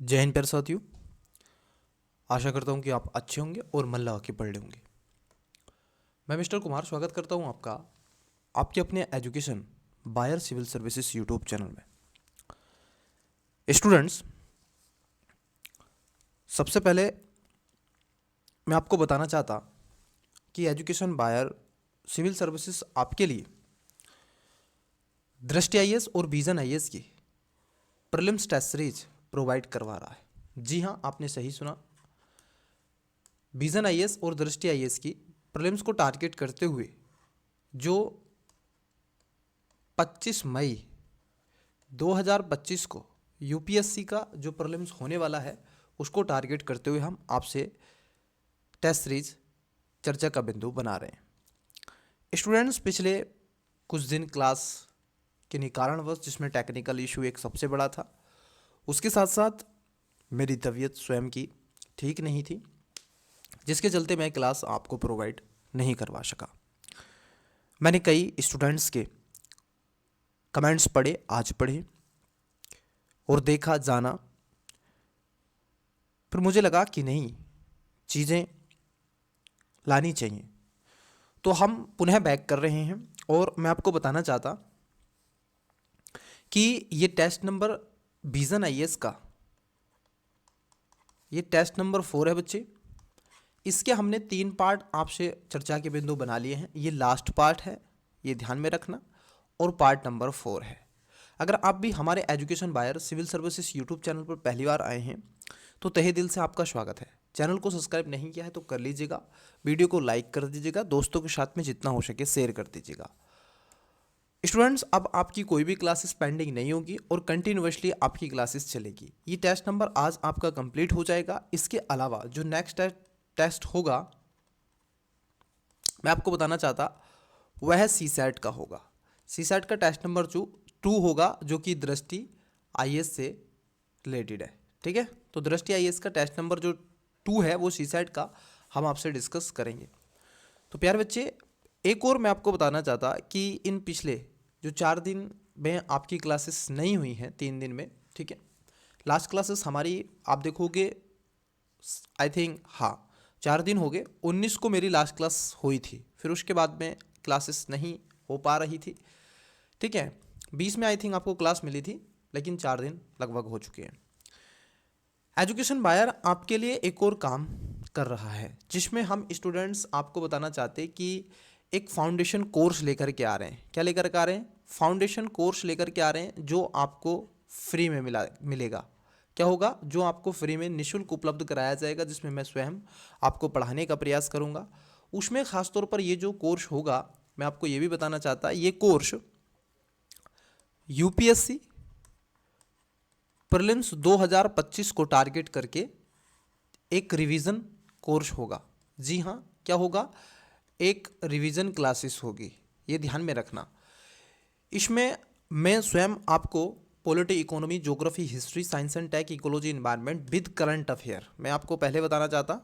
जय हिंद प्यारे साथियों। आशा करता हूँ कि आप अच्छे होंगे और मन लगा के पढ़ रहे होंगे। मैं मिस्टर कुमार स्वागत करता हूँ आपका आपके अपने education buyer civil services YouTube channel में। स्टूडेंट्स, सबसे पहले मैं आपको बताना चाहता कि एजुकेशन बायर सिविल सर्विसेज आपके लिए दृष्टि आईएएस और विजन आईएएस की प्रीलिम्स टेस्ट सीरीज प्रोवाइड करवा रहा है। जी हाँ, आपने सही सुना। विजन आईएएस और दृष्टि आईएएस की प्रीलिम्स को टारगेट करते हुए जो 25 मई 2025 को यूपीएससी का जो प्रीलिम्स होने वाला है उसको टारगेट करते हुए हम आपसे टेस्ट सीरीज चर्चा का बिंदु बना रहे हैं। स्टूडेंट्स, पिछले कुछ दिन क्लास किन्हीं कारणवश, जिसमें टेक्निकल इशू एक सबसे बड़ा था, उसके साथ साथ मेरी तबीयत स्वयं की ठीक नहीं थी, जिसके चलते मैं क्लास आपको प्रोवाइड नहीं करवा सका। मैंने कई स्टूडेंट्स के कमेंट्स पढ़े, आज पढ़े और देखा, जाना, फिर मुझे लगा कि नहीं, चीज़ें लानी चाहिए, तो हम पुनः बैक कर रहे हैं। और मैं आपको बताना चाहता कि ये टेस्ट नंबर विजन आईएएस का ये टेस्ट नंबर 4 है बच्चे। इसके हमने 3 पार्ट आपसे चर्चा के बिंदु बना लिए हैं। ये लास्ट पार्ट है, ये ध्यान में रखना, और पार्ट नंबर 4 है। अगर आप भी हमारे education buyer civil services YouTube channel पर पहली बार आए हैं तो तहे दिल से आपका स्वागत है। चैनल को सब्सक्राइब नहीं किया है तो कर लीजिएगा, वीडियो को लाइक कर दीजिएगा, दोस्तों के साथ में जितना हो सके शेयर कर दीजिएगा। स्टूडेंट्स, अब आपकी कोई भी क्लासेस पेंडिंग नहीं होगी और कंटिन्यूअसली आपकी क्लासेस चलेगी। ये टेस्ट नंबर आज आपका कंप्लीट हो जाएगा। इसके अलावा जो नेक्स्ट टेस्ट होगा, मैं आपको बताना चाहता, वह सीसैट का होगा। सीसैट का टेस्ट नंबर 2 होगा, जो कि दृष्टि आईएएस से रिलेटेड है। ठीक है, तो दृष्टि आईएएस का टेस्ट नंबर जो 2 है वो सीसैट का हम आपसे डिस्कस करेंगे। तो प्यारे बच्चे, एक और मैं आपको बताना चाहता कि इन पिछले जो 4 दिन में आपकी क्लासेस नहीं हुई हैं, 3 दिन में, ठीक है, लास्ट क्लासेस हमारी आप देखोगे, आई थिंक, हाँ, 4 दिन हो गए। 19 को मेरी लास्ट क्लास हुई थी, फिर उसके बाद में क्लासेस नहीं हो पा रही थी। ठीक है, 20 में आई थिंक आपको क्लास मिली थी, लेकिन 4 दिन लगभग हो चुके हैं। एजुकेशन बायर आपके लिए एक और काम कर रहा है, जिसमें हम स्टूडेंट्स आपको बताना चाहते हैं कि एक फाउंडेशन कोर्स लेकर के आ रहे हैं। क्या लेकर के आ रहे हैं? फाउंडेशन कोर्स लेकर के आ रहे हैं, जो आपको फ्री में मिलेगा। क्या होगा? जो आपको फ्री में निःशुल्क उपलब्ध कराया जाएगा, जिसमें मैं स्वयं आपको पढ़ाने का प्रयास करूंगा। उसमें खासतौर पर ये जो कोर्स होगा, मैं आपको ये भी बताना चाहता, ये कोर्स यूपीएससी प्रीलिम्स 2025 को टारगेट करके एक रिवीजन कोर्स होगा। जी हाँ, क्या होगा? एक रिवीजन क्लासेस होगी, ये ध्यान में रखना। इसमें मैं स्वयं आपको polity, economy, geography, history, science and tech, ecology, environment with current affair मैं आपको पहले बताना चाहता।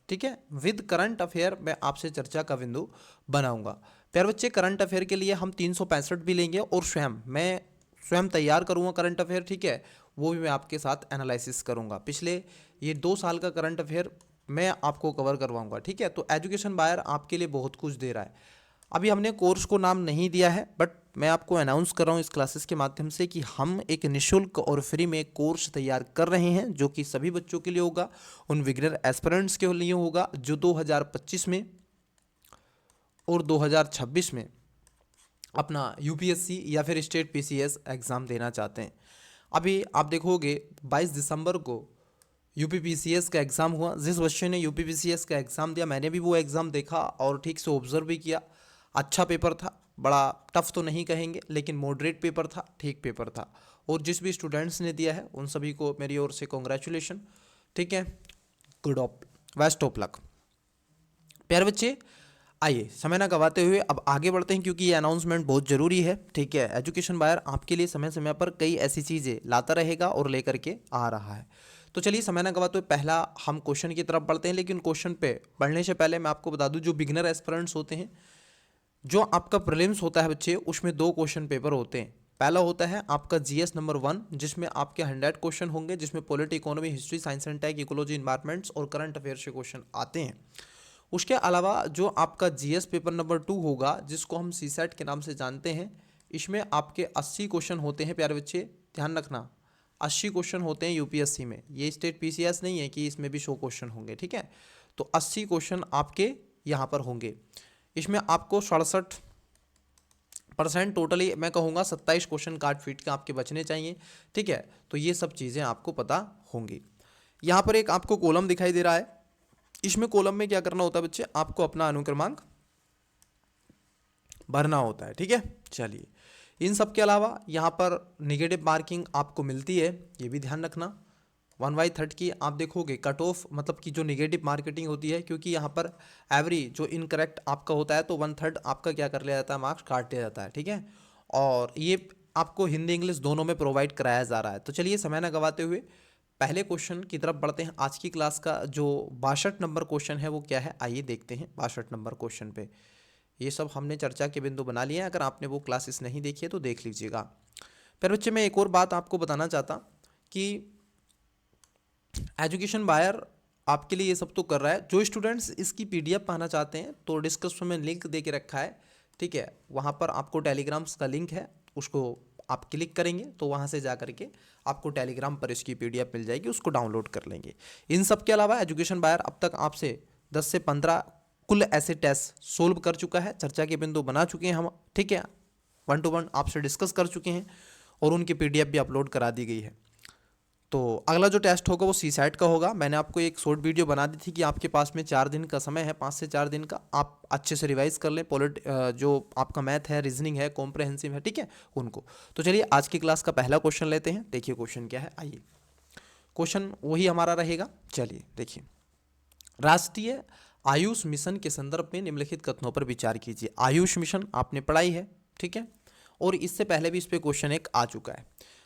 ठीक है, विद करंट अफेयर मैं आपसे चर्चा का बिंदु बनाऊंगा। प्यारे बच्चे, करंट अफेयर के लिए हम 365 भी लेंगे और मैं स्वयं तैयार करूंगा करंट अफेयर। ठीक है, वो भी मैं आपके साथ एनालिसिस करूंगा। पिछले ये 2 साल का करंट अफेयर मैं आपको कवर करवाऊंगा। ठीक है, तो एजुकेशन बायर आपके लिए बहुत कुछ दे रहा है। अभी हमने कोर्स को नाम नहीं दिया है, बट मैं आपको अनाउंस कर रहा हूँ इस क्लासेस के माध्यम से कि हम एक निःशुल्क और फ्री में एक कोर्स तैयार कर रहे हैं, जो कि सभी बच्चों के लिए होगा, उन बिगिनर एस्पिरेंट्स के लिए होगा जो 2025 में और 2026 में अपना यूपीएससी या फिर स्टेट पीसीएस एग्ज़ाम देना चाहते हैं। अभी आप देखोगे 22 दिसंबर को यूपीपीसीएस का एग्ज़ाम हुआ। जिस बच्चे ने यूपीपीसीएस का एग्ज़ाम दिया, मैंने भी वो एग्ज़ाम देखा और ठीक से ऑब्जर्व भी किया। अच्छा पेपर था, बड़ा टफ तो नहीं कहेंगे, लेकिन मॉडरेट पेपर था, ठीक पेपर था। और जिस भी स्टूडेंट्स ने दिया है उन सभी को मेरी ओर से कॉन्ग्रेचुलेशन। ठीक है, good of best of luck. प्यारे बच्चे, आइए समय ना गवाते हुए अब आगे बढ़ते हैं, क्योंकि ये अनाउंसमेंट बहुत ज़रूरी है। ठीक है, एजुकेशन बायर आपके लिए समय समय पर कई ऐसी चीज़ें लाता रहेगा और लेकर के आ रहा है। तो चलिए समय ना गवाते हुए पहला हम क्वेश्चन की तरफ बढ़ते हैं। लेकिन क्वेश्चन पे बढ़ने से पहले मैं आपको बता दूं, जो बिगिनर एस्पिरेंट्स होते हैं, जो आपका प्रीलिम्स होता है बच्चे, उसमें 2 क्वेश्चन पेपर होते हैं। पहला होता है आपका जीएस नंबर 1, जिसमें आपके 100 क्वेश्चन होंगे, जिसमें polity, economy, history, science and tech, ecology, environments और करंट अफेयर्स के क्वेश्चन आते हैं। उसके अलावा जो आपका जीएस पेपर नंबर 2 होगा, जिसको हम सीसैट के नाम से जानते हैं, इसमें आपके 80 क्वेश्चन होते हैं प्यारे बच्चे, ध्यान रखना 80 क्वेश्चन होते हैं यूपीएससी में। ये स्टेट पीसीएस नहीं है कि इसमें भी 100 क्वेश्चन होंगे, ठीक है। तो 80 क्वेश्चन आपके यहाँ पर होंगे। इसमें आपको 67% टोटली, मैं कहूँगा 27 क्वेश्चन काट फीट के आपके बचने चाहिए, ठीक है। तो ये सब चीज़ें आपको पता होंगी। यहाँ पर एक आपको कॉलम दिखाई दे रहा है, इसमें कॉलम में क्या करना होता है बच्चे, आपको अपना अनुक्रमांक भरना होता है, ठीक है। चलिए, इन सब के अलावा यहाँ पर निगेटिव मार्किंग आपको मिलती है, ये भी ध्यान रखना। 1/3 की आप देखोगे कट ऑफ, मतलब कि जो निगेटिव मार्केटिंग होती है, क्योंकि यहाँ पर एवरी जो इनकरेक्ट आपका होता है तो 1/3 आपका क्या कर लिया जाता है, मार्क्स काट लिया जाता है, ठीक है। और ये आपको हिंदी इंग्लिश दोनों में प्रोवाइड कराया जा रहा है। तो चलिए समय ना गवाते हुए पहले क्वेश्चन की तरफ बढ़ते हैं। आज की क्लास का जो 62 नंबर क्वेश्चन है वो क्या है, आइए देखते हैं। 62 नंबर क्वेश्चन पे ये सब हमने चर्चा के बिंदु बना लिए हैं, अगर आपने वो क्लासेस नहीं देखी है तो देख लीजिएगा। फिर बच्चे मैं एक और बात आपको बताना चाहता कि एजुकेशन बायर आपके लिए ये सब तो कर रहा है। जो स्टूडेंट्स इसकी पीडीएफ पाना चाहते हैं तो डिस्क्रिप्शन में लिंक दे के रखा है, ठीक है। वहाँ पर आपको टेलीग्राम्स का लिंक है, उसको आप क्लिक करेंगे तो वहाँ से जा करके आपको टेलीग्राम पर इसकी पीडीएफ मिल जाएगी, उसको डाउनलोड कर लेंगे। इन सब के अलावा एजुकेशन बायर अब तक आपसे 10 से 15 कुल ऐसे टेस्ट सोल्व कर चुका है, चर्चा के बिंदु बना चुके हैं हम, ठीक है। 1 to 1 आपसे डिस्कस कर चुके हैं और उनकी पीडीएफ भी अपलोड करा दी गई है। तो अगला जो टेस्ट होगा वो सीसैट का होगा। मैंने आपको एक शॉर्ट वीडियो बना दी थी कि आपके पास में 4 दिन का समय है, 5 से 4 दिन का, आप अच्छे से रिवाइज कर लें। जो आपका मैथ है, रीजनिंग है, कॉम्प्रहेंसिव है, ठीक है, उनको। तो चलिए आज की क्लास का पहला क्वेश्चन लेते हैं। देखिए क्वेश्चन क्या है, आइए। क्वेश्चन वही हमारा रहेगा। चलिए देखिए, राष्ट्रीय आयुष मिशन के संदर्भ में निम्नलिखित कथनों पर विचार कीजिए। आयुष मिशन आपने पढ़ाई है, ठीक है, और इससे पहले भी इस पे क्वेश्चन एक आ चुका है।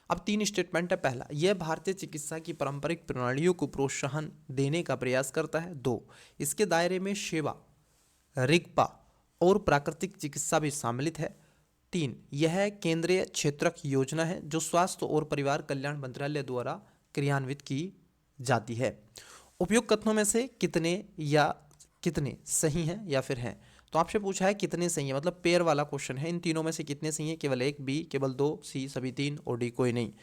अब 3 स्टेटमेंट है। पहला, यह भारतीय चिकित्सा की पारंपरिक प्रणालियों को प्रोत्साहन देने का प्रयास करता है। 2, इसके दायरे में सेवा, रिगपा और प्राकृतिक चिकित्सा भी सम्मिलित है। 3, यह केंद्रीय क्षेत्रक योजना है जो स्वास्थ्य और परिवार कल्याण मंत्रालय द्वारा क्रियान्वित की जाती है। उपयुक्त कथनों में से कितने सही हैं या फिर हैं। तो आपसे पूछा है कितने सही है, मतलब पेयर वाला क्वेश्चन है। इन तीनों में से कितने सही है, केवल 1, बी केवल 2, सी सभी 3 और डी कोई नहीं।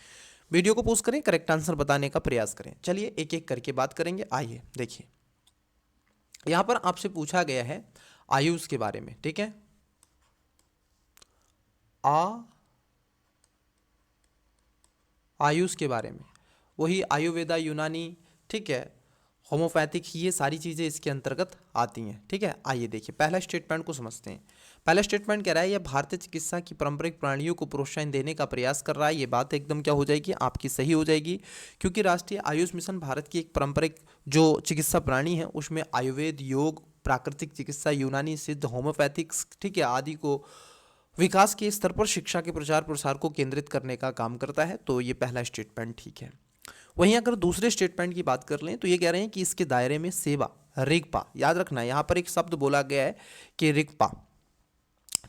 वीडियो को पॉज करें, करेक्ट आंसर बताने का प्रयास करें। चलिए एक एक करके बात करेंगे। आइए देखिए, यहां पर आपसे पूछा गया है आयुष के बारे में, ठीक है। आयुष के बारे में, वही आयुर्वेदा, यूनानी, ठीक है, होम्योपैथिक, ये सारी चीज़ें इसके अंतर्गत आती हैं, ठीक है। आइए देखिए पहला स्टेटमेंट को समझते हैं। पहला स्टेटमेंट कह रहा है यह भारतीय चिकित्सा की पारंपरिक प्रणालियों को प्रोत्साहन देने का प्रयास कर रहा है। ये बात एकदम क्या हो जाएगी, आपकी सही हो जाएगी, क्योंकि राष्ट्रीय आयुष मिशन भारत की एक पारंपरिक जो चिकित्सा प्रणाली है उसमें आयुर्वेद, योग, प्राकृतिक चिकित्सा, यूनानी, सिद्ध, होम्योपैथिक्स, ठीक है, आदि को विकास के स्तर पर शिक्षा के प्रचार प्रसार को केंद्रित करने का काम करता है। तो ये पहला स्टेटमेंट ठीक है। वहीं अगर दूसरे स्टेटमेंट की बात कर लें तो ये कह रहे हैं कि इसके दायरे में सेवा, रिगपा, याद रखना यहाँ पर एक शब्द बोला गया है कि रिगपा,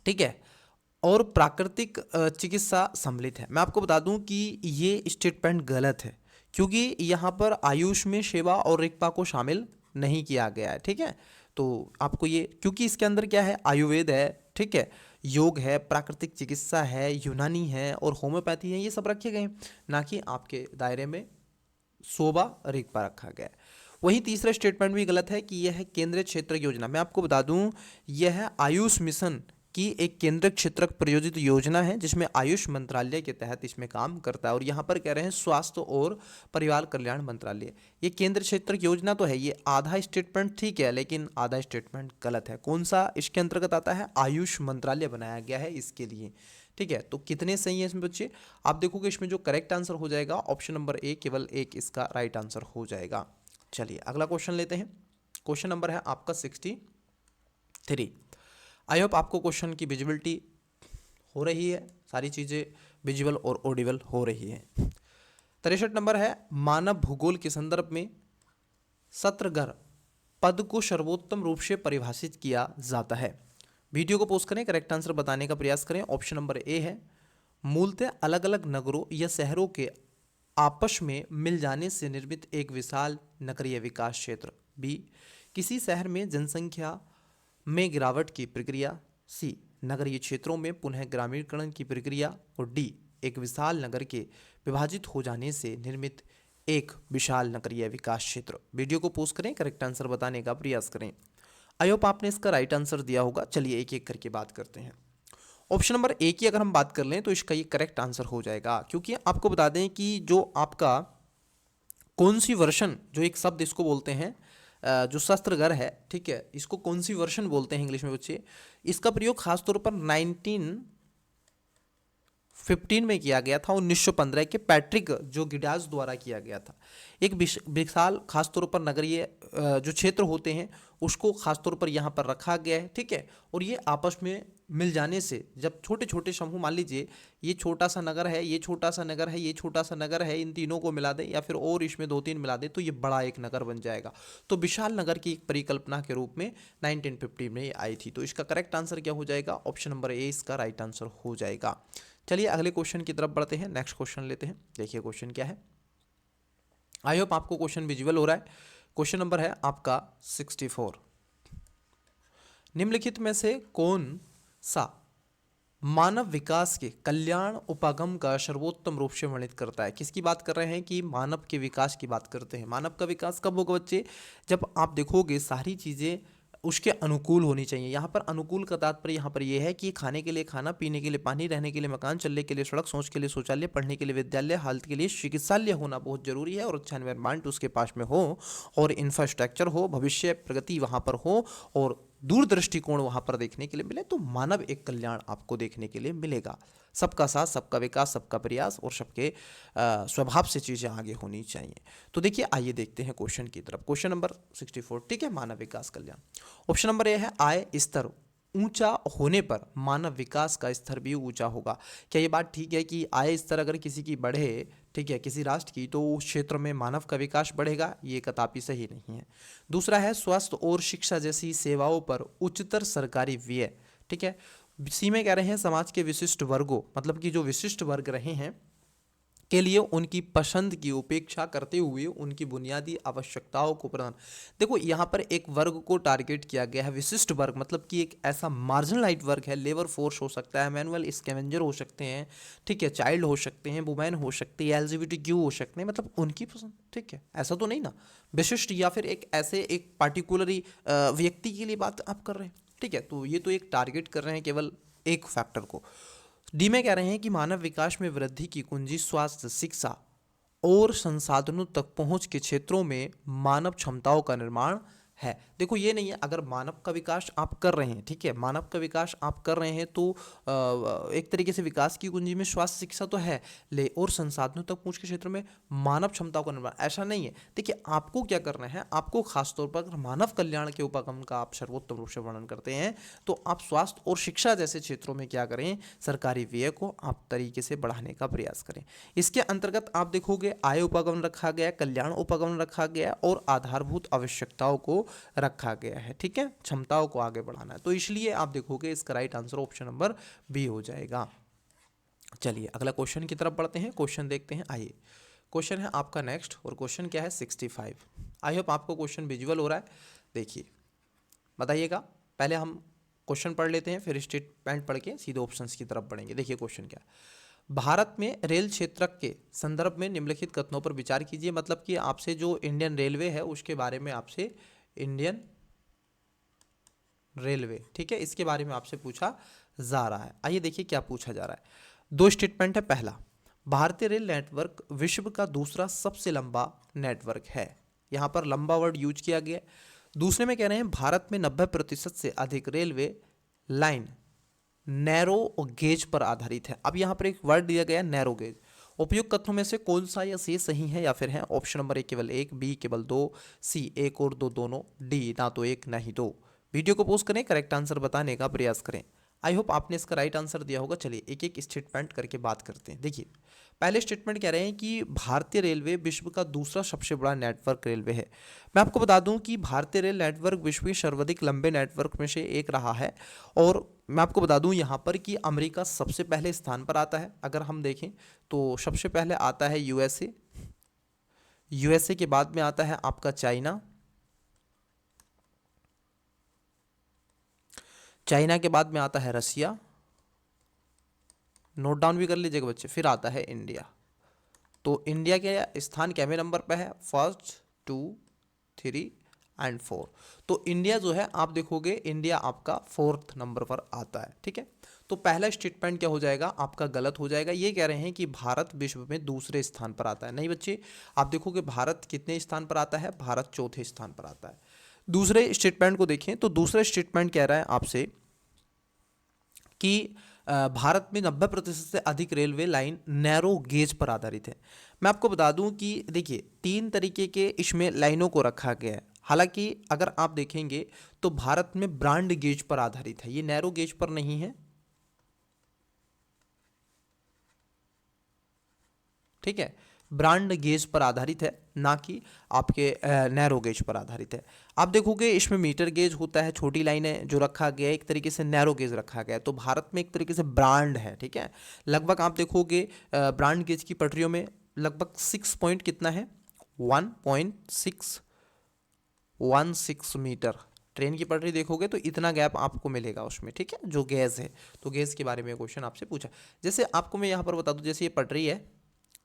ठीक है, और प्राकृतिक चिकित्सा सम्मिलित है। मैं आपको बता दूं कि ये स्टेटमेंट गलत है, क्योंकि यहाँ पर आयुष में सेवा और रिगपा को शामिल नहीं किया गया है, ठीक है। तो आपको ये, क्योंकि इसके अंदर क्या है, आयुर्वेद है, ठीक है, योग है, प्राकृतिक चिकित्सा है, यूनानी है और होम्योपैथी है, ये सब रखे गए, ना कि आपके दायरे में सोबा रिगपा रखा गया है। वहीं तीसरा स्टेटमेंट भी गलत है कि यह केंद्रीय क्षेत्र योजना। मैं आपको बता दूं यह आयुष मिशन की एक केंद्रीय क्षेत्र प्रायोजित योजना है जिसमें आयुष मंत्रालय के तहत इसमें काम करता है। और यहाँ पर कह रहे हैं स्वास्थ्य और परिवार कल्याण मंत्रालय। ये केंद्र क्षेत्र योजना तो है, ये आधा स्टेटमेंट ठीक है लेकिन आधा स्टेटमेंट गलत है। कौन सा इसके अंतर्गत आता है, आयुष मंत्रालय बनाया गया है इसके लिए, ठीक है। तो कितने सही है इसमें बच्चे, आप देखोगे इसमें जो करेक्ट आंसर हो जाएगा ऑप्शन नंबर ए, केवल 1 इसका राइट आंसर हो जाएगा। चलिए अगला क्वेश्चन लेते हैं। क्वेश्चन नंबर है आपका 63। आई होप आपको क्वेश्चन की विजिबिलिटी हो रही है, सारी चीज़ें विजुअल और ऑडिबल हो रही है। 63 नंबर है, मानव भूगोल के संदर्भ में सत्रगर पद को सर्वोत्तम रूप से परिभाषित किया जाता है। वीडियो को पोस्ट करें, करेक्ट आंसर बताने का प्रयास करें। ऑप्शन नंबर ए है मूलतः अलग अलग नगरों या शहरों के आपस में मिल जाने से निर्मित एक विशाल नगरीय विकास क्षेत्र। बी, किसी शहर में जनसंख्या में गिरावट की प्रक्रिया। सी, नगरीय क्षेत्रों में पुनः ग्रामीणकरण की प्रक्रिया। और डी, एक विशाल नगर के विभाजित हो जाने से निर्मित एक विशाल नगरीय विकास क्षेत्र। वीडियो को पोस्ट करें, करेक्ट आंसर बताने का प्रयास करें। आई होप आपने इसका राइट आंसर दिया होगा। चलिए एक एक करके बात करते हैं। ऑप्शन नंबर ए की अगर हम बात कर लें तो इसका ये करेक्ट आंसर हो जाएगा, क्योंकि आपको बता दें कि जो आपका कौन सी वर्षन, जो एक शब्द इसको बोलते हैं, जो शस्त्रगर है, ठीक है, इसको कौन सी वर्षन बोलते हैं इंग्लिश में बच्चे। इसका प्रयोग खासतौर पर 1915 में किया गया था, 1915 के पैट्रिक जो गिडाज द्वारा किया गया था। एक विशाल खासतौर पर नगरीय जो क्षेत्र होते हैं उसको खासतौर पर यहाँ पर रखा गया है, ठीक है। और ये आपस में मिल जाने से जब छोटे छोटे समूह, मान लीजिए ये छोटा सा नगर है, ये छोटा सा नगर है, ये छोटा सा नगर है, इन तीनों को मिला दें या फिर और इसमें 2-3 मिला दें तो ये बड़ा एक नगर बन जाएगा। तो विशाल नगर की एक परिकल्पना के रूप में 1950 में ये आई थी। तो इसका करेक्ट आंसर क्या हो जाएगा? ऑप्शन नंबर ए इसका राइट आंसर हो जाएगा। चलिए अगले क्वेश्चन की तरफ बढ़ते हैं, नेक्स्ट क्वेश्चन लेते हैं। देखिए क्वेश्चन क्या है। आई होप आपको क्वेश्चन विजुअल हो रहा है। क्वेश्चन नंबर है आपका 64। निम्नलिखित में से कौन सा मानव विकास के कल्याण उपागम का सर्वोत्तम रूप से वर्णित करता है? किसकी बात कर रहे हैं? कि मानव के विकास की बात करते हैं। मानव का विकास कब होगा बच्चे? जब आप देखोगे सारी चीज़ें उसके अनुकूल होनी चाहिए। यहाँ पर अनुकूल का तात्पर्य यहाँ पर यह है कि खाने के लिए खाना, पीने के लिए पानी, रहने के लिए मकान, चलने के लिए सड़क, सोच के लिए शौचालय, पढ़ने के लिए विद्यालय, हेल्थ के लिए चिकित्सालय होना बहुत जरूरी है। और अच्छा एनवायरनमेंट उसके पास में हो और इंफ्रास्ट्रक्चर हो, भविष्य प्रगति वहाँ पर हो और दूर दृष्टिकोण वहाँ पर देखने के लिए मिले, तो मानव एक कल्याण आपको देखने के लिए मिलेगा। सबका साथ, सबका विकास, सबका प्रयास और सबके स्वभाव से चीज़ें आगे होनी चाहिए। तो देखिए आइए देखते हैं क्वेश्चन की तरफ। क्वेश्चन नंबर 64, ठीक है, मानव विकास कल्याण। ऑप्शन नंबर ए है आय स्तर ऊंचा होने पर मानव विकास का स्तर भी ऊंचा होगा। क्या ये बात ठीक है कि आय स्तर अगर किसी की बढ़े, ठीक है, किसी राष्ट्र की, तो उस क्षेत्र में मानव का विकास बढ़ेगा? ये कदापि सही नहीं है। दूसरा है स्वास्थ्य और शिक्षा जैसी सेवाओं पर उच्चतर सरकारी व्यय, ठीक है। सी में कह रहे हैं समाज के विशिष्ट वर्गों, मतलब कि जो विशिष्ट वर्ग रहे हैं के लिए उनकी पसंद की उपेक्षा करते हुए उनकी बुनियादी आवश्यकताओं को प्रदान। देखो यहाँ पर एक वर्ग को टारगेट किया गया है, विशिष्ट वर्ग, मतलब कि एक ऐसा मार्जिनलाइज्ड वर्ग है। लेबर फोर्स हो सकता है, मैनुअल स्कैवेंजर हो सकते हैं, ठीक है, चाइल्ड हो सकते हैं, वुमेन हो सकती है, LGBTQ हो सकते हैं, मतलब उनकी पसंद, ठीक है। ऐसा तो नहीं ना विशिष्ट या फिर एक ऐसे एक पार्टिकुलरी व्यक्ति के लिए बात आप कर रहे हैं, ठीक है। तो ये तो एक टारगेट कर रहे हैं केवल एक फैक्टर को। डी में कह रहे हैं कि मानव विकास में वृद्धि की कुंजी स्वास्थ्य, शिक्षा और संसाधनों तक पहुंच के क्षेत्रों में मानव क्षमताओं का निर्माण है। देखो ये नहीं है अगर मानव का विकास आप कर रहे हैं, ठीक है, मानव का विकास आप कर रहे हैं तो एक तरीके से विकास की कुंजी में स्वास्थ्य, शिक्षा तो है ले और संसाधनों तक पहुंच के क्षेत्र में मानव क्षमताओं का निर्माण, ऐसा नहीं है। देखिए आपको क्या करना है, आपको खासतौर पर अगर मानव कल्याण के उपागम का आप सर्वोत्तम रूप से वर्णन करते हैं तो आप स्वास्थ्य और शिक्षा जैसे क्षेत्रों में क्या करें, सरकारी व्यय को आप तरीके से बढ़ाने का प्रयास करें। इसके अंतर्गत आप देखोगे आय उपागम रखा गया, कल्याण उपागम रखा गया और आधारभूत आवश्यकताओं को रखा गया है, ठीक है, क्षमताओं को आगे बढ़ाना है। तो इसलिए आप देखोगे इसका right answer option number B हो जाएगा। चलिए अगला क्वेश्चन की तरफ बढ़ते हैं, क्वेश्चन देखते हैं। आइए क्वेश्चन है आपका नेक्स्ट और क्वेश्चन क्या है 65। आई होप आपको क्वेश्चन विजुअल हो रहा है। देखिए बताइएगा, पहले हम क्वेश्चन पढ़ लेते हैं फिर स्टेटमेंट पढ़ के सीधे ऑप्शंस की तरफ बढ़ेंगे। देखिए क्वेश्चन क्या है। भारत में रेल क्षेत्र के संदर्भ में निम्नलिखित कथनों पर विचार कीजिए। मतलब कि आपसे जो इंडियन रेलवे है उसके बारे में आपसे, इंडियन रेलवे, ठीक है, इसके बारे में आपसे पूछा जा रहा है। आइए देखिए क्या पूछा जा रहा है। दो स्टेटमेंट है। पहला, भारतीय रेल नेटवर्क विश्व का दूसरा सबसे लंबा नेटवर्क है। यहाँ पर लंबा वर्ड यूज किया गया। दूसरे में कह रहे हैं भारत में 90% से अधिक रेलवे लाइन नैरो गेज पर आधारित है। अब यहाँ पर एक वर्ड दिया गया नैरो गेज। उपयुक्त कथनों में से कौन सा या सी सही है या फिर है? ऑप्शन नंबर ए केवल एक, बी केवल दो, सी एक और दो दोनों, डी ना तो एक ना ही दो। वीडियो को पोस्ट करें, करेक्ट आंसर बताने का प्रयास करें। आई होप आपने इसका राइट आंसर दिया होगा। चलिए एक एक स्टेटमेंट करके बात करते हैं। देखिए पहले स्टेटमेंट कह रहे हैं कि भारतीय रेलवे विश्व का दूसरा सबसे बड़ा नेटवर्क रेलवे है। मैं आपको बता दूं कि भारतीय रेल नेटवर्क विश्व के सर्वाधिक लंबे नेटवर्क में से एक रहा है और मैं आपको बता दूं यहाँ पर कि अमेरिका सबसे पहले स्थान पर आता है। अगर हम देखें तो सबसे पहले आता है यूएसए, यूएसए के बाद में आता है आपका चाइना, चाइना के बाद में आता है रसिया, नोट डाउन भी कर लीजिएगा बच्चे, फिर आता है इंडिया। तो इंडिया के स्थान कैवे नंबर पे है? First, 2, 3 and 4। तो इंडिया जो है आप देखोगे इंडिया आपका 4th नंबर पर आता है, ठीक है। तो पहला स्टेटमेंट क्या हो जाएगा आपका? गलत हो जाएगा। ये कह रहे हैं कि भारत विश्व में दूसरे स्थान पर आता है। नहीं बच्चे, आप देखोगे भारत कितने स्थान पर आता है? भारत 4थे स्थान पर आता है। दूसरे स्टेटमेंट को देखें तो दूसरा स्टेटमेंट कह रहा है आपसे कि भारत में 90% से अधिक रेलवे लाइन नैरो गेज पर आधारित है। मैं आपको बता दूं कि देखिए 3 तरीके के इसमें लाइनों को रखा गया है। हालांकि अगर आप देखेंगे तो भारत में ब्रॉड गेज पर आधारित है, ये नैरो गेज पर नहीं है, ठीक है। ब्रॉड गेज पर आधारित है, ना कि आपके नैरो गेज पर आधारित है। आप देखोगे इसमें मीटर गेज होता है, छोटी लाइनें जो रखा गया है, एक तरीके से नैरो गेज रखा गया है। तो भारत में एक तरीके से ब्रांड है, ठीक है। लगभग आप देखोगे ब्रॉड गेज की पटरियों में लगभग 6 पॉइंट कितना है? 1.616 मीटर। ट्रेन की पटरी देखोगे तो इतना गैप आपको मिलेगा उसमें, ठीक है, जो गेज है। तो गेज के बारे में क्वेश्चन आपसे पूछा। जैसे आपको मैं यहाँ पर बता दूँ, जैसे ये पटरी है,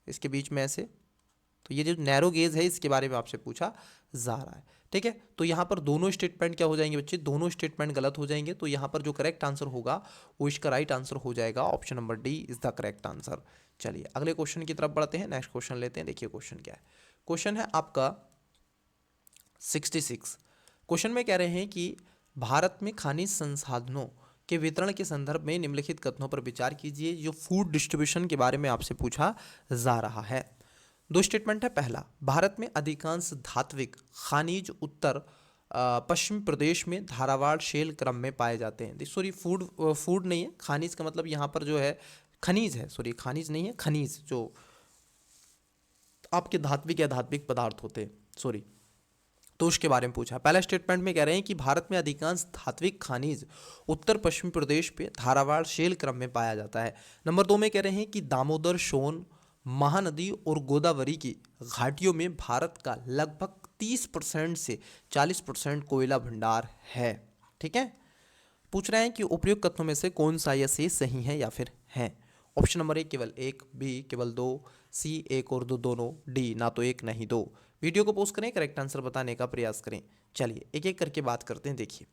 इसके बीच में ऐसे, तो ये जो नैरो गेज है इसके बारे में आपसे पूछा जा रहा है, ठीक है। तो यहाँ पर दोनों स्टेटमेंट क्या हो जाएंगे बच्चे? दोनों स्टेटमेंट गलत हो जाएंगे। तो यहाँ पर जो करेक्ट आंसर होगा वो इसका राइट आंसर हो जाएगा, option number D is the correct answer. चलिए अगले क्वेश्चन की तरफ बढ़ते हैं, नेक्स्ट क्वेश्चन लेते हैं। देखिए क्वेश्चन क्या है? क्वेश्चन है आपका 66। क्वेश्चन में कह रहे हैं कि भारत में खनिज संसाधनों के वितरण के संदर्भ में निम्नलिखित कथनों पर विचार कीजिए। जो फूड डिस्ट्रीब्यूशन के बारे में आपसे पूछा जा रहा है। 2 स्टेटमेंट है। पहला, भारत में अधिकांश धात्विक खनिज उत्तर पश्चिम प्रदेश में धारावाड़ शेल क्रम में पाए जाते हैं। सॉरी, फूड नहीं है, खनिज का मतलब यहाँ पर जो है खनिज है, सॉरी खनिज नहीं है, खनिज जो आपके धात्विक या धात्विक पदार्थ होते हैं, सॉरी, तो उसके बारे में पूछा। पहला स्टेटमेंट में कह रहे हैं कि भारत में अधिकांश धात्विक खनिज उत्तर पश्चिमी प्रदेश पे धारावाड़ शेल क्रम में पाया जाता है। नंबर 2 में कह रहे हैं कि दामोदर, सोन, महानदी और गोदावरी की घाटियों में भारत का लगभग 30% से 40% कोयला भंडार है, ठीक है। पूछ रहे हैं कि उपयुक्त कथनों में से कौन सा या से सही है या फिर है। ऑप्शन नंबर 1 केवल 1, बी केवल 2, सी 1 और 2 दोनों, डी ना तो 1 ना ही 2। वीडियो को पोस्ट करें, करेक्ट आंसर बताने का प्रयास करें। चलिए एक एक करके बात करते हैं। देखिए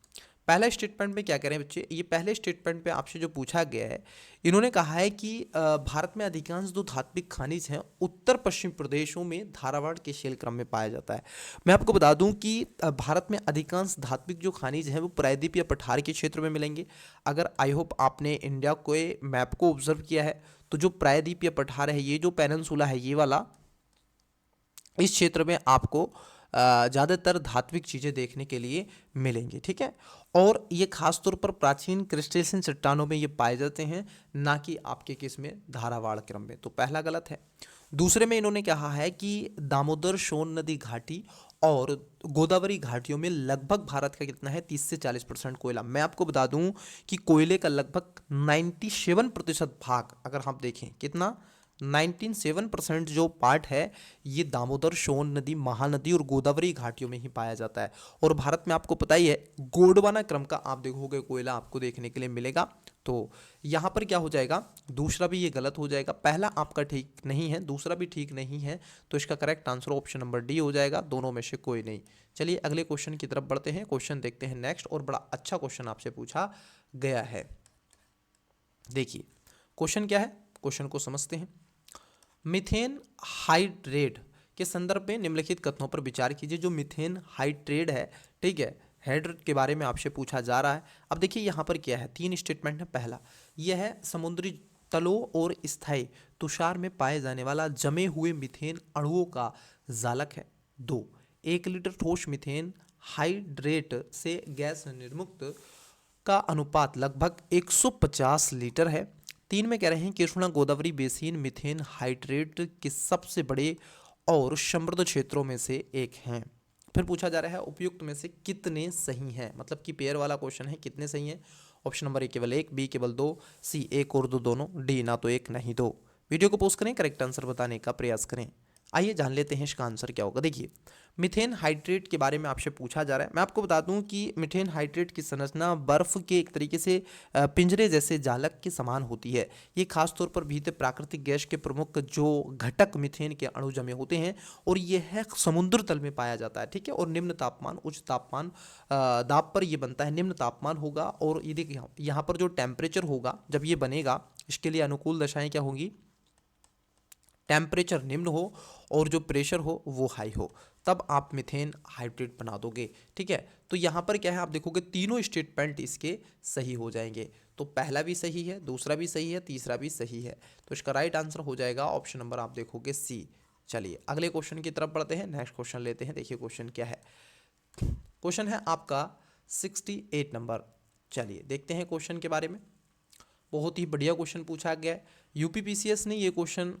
पहला स्टेटमेंट में क्या करें बच्चे? ये पहले स्टेटमेंट पे आपसे जो पूछा गया है, इन्होंने कहा है कि भारत में अधिकांश जो धात्विक खनिज हैं उत्तर पश्चिम प्रदेशों में धारावाड़ के शेल क्रम में पाया जाता है। मैं आपको बता दूं कि भारत में अधिकांश धात्विक जो खनिज हैं वो प्रायद्वीप या पठार के क्षेत्र में मिलेंगे। अगर आई होप आपने इंडिया के मैप को ऑब्जर्व किया है तो जो प्रायद्वीप या पठार है, ये जो पेनिनसुला है ये वाला, इस क्षेत्र में आपको ज़्यादातर धात्विक चीज़ें देखने के लिए मिलेंगी, ठीक है। और ये खास तौर पर प्राचीन क्रिस्टेशियन चट्टानों में ये पाए जाते हैं, ना कि आपके किस में? धारावाड़ क्रम में। तो पहला गलत है। दूसरे में इन्होंने कहा है कि दामोदर, सोन नदी घाटी और गोदावरी घाटियों में लगभग भारत का कितना है? 30 से 40% कोयला। मैं आपको बता दूं कि कोयले का लगभग 97% भाग, अगर हम देखें कितना, 97% जो पार्ट है ये दामोदर, सोन नदी, महानदी और गोदावरी घाटियों में ही पाया जाता है। और भारत में आपको पता ही है गोंडवाना क्रम का आप देखोगे कोयला आपको देखने के लिए मिलेगा। तो यहाँ पर क्या हो जाएगा? दूसरा भी ये गलत हो जाएगा। पहला आपका ठीक नहीं है, दूसरा भी ठीक नहीं है, तो इसका correct answer option number D हो जाएगा, दोनों में से कोई नहीं। चलिए अगले क्वेश्चन की तरफ बढ़ते हैं। क्वेश्चन देखते हैं नेक्स्ट, और बड़ा अच्छा क्वेश्चन आपसे पूछा गया है। देखिए क्वेश्चन क्या है, क्वेश्चन को समझते हैं। मीथेन हाइड्रेट के संदर्भ में निम्नलिखित कथनों पर विचार कीजिए। जो मीथेन हाइड्रेट है, ठीक है, हाइड्रेट के बारे में आपसे पूछा जा रहा है। अब देखिए यहाँ पर क्या है, 3 स्टेटमेंट है। पहला यह है समुद्री तलों और स्थायी तुषार में पाए जाने वाला जमे हुए मीथेन अणुओं का जालक है। 2, 1 लीटर ठोस मीथेन हाइड्रेट से गैस निर्मुक्त का अनुपात लगभग 150 लीटर है। 3 में कह रहे हैं Krishna Godavari basin methane hydrate के सबसे बड़े और समृद्ध क्षेत्रों में से एक हैं। फिर पूछा जा रहा है उपयुक्त में से कितने सही हैं, मतलब कि पेयर वाला क्वेश्चन है, कितने सही हैं। ऑप्शन नंबर ए केवल एक, बी केवल दो, सी एक और दो दोनों, डी ना तो एक नहीं दो। वीडियो को पोस्ट करें, करेक्ट आंसर बताने का प्रयास करें। आइए जान लेते हैं इसका आंसर क्या होगा। देखिए मीथेन हाइड्रेट के बारे में आपसे पूछा जा रहा है। मैं आपको बता दूं कि मीथेन हाइड्रेट की संरचना बर्फ के एक तरीके से पिंजरे जैसे जालक के समान होती है। ये खास तौर पर भीतर प्राकृतिक गैस के प्रमुख जो घटक मीथेन के अणु जमे होते हैं और यह है समुद्र तल में पाया जाता है, ठीक है। और निम्न तापमान उच्च तापमान दाब पर यह बनता है, निम्न तापमान होगा। और ये देखिए यहाँ पर जो टेम्परेचर होगा जब ये बनेगा, इसके लिए अनुकूल दशाएं क्या होंगी, टेम्परेचर निम्न हो और जो प्रेशर हो वो हाई हो, तब आप मीथेन हाइड्रेट बना दोगे, ठीक है। तो यहाँ पर क्या है, आप देखोगे तीनों स्टेटमेंट इसके सही हो जाएंगे। तो पहला भी सही है, दूसरा भी सही है, तीसरा भी सही है। तो इसका राइट आंसर हो जाएगा ऑप्शन नंबर आप देखोगे सी। चलिए अगले क्वेश्चन की तरफ बढ़ते हैं, नेक्स्ट क्वेश्चन लेते हैं। देखिए क्वेश्चन क्या है, क्वेश्चन है आपका 68 नंबर। चलिए देखते हैं क्वेश्चन के बारे में। बहुत ही बढ़िया क्वेश्चन पूछा गया है। यूपीपीसीएस ने ये क्वेश्चन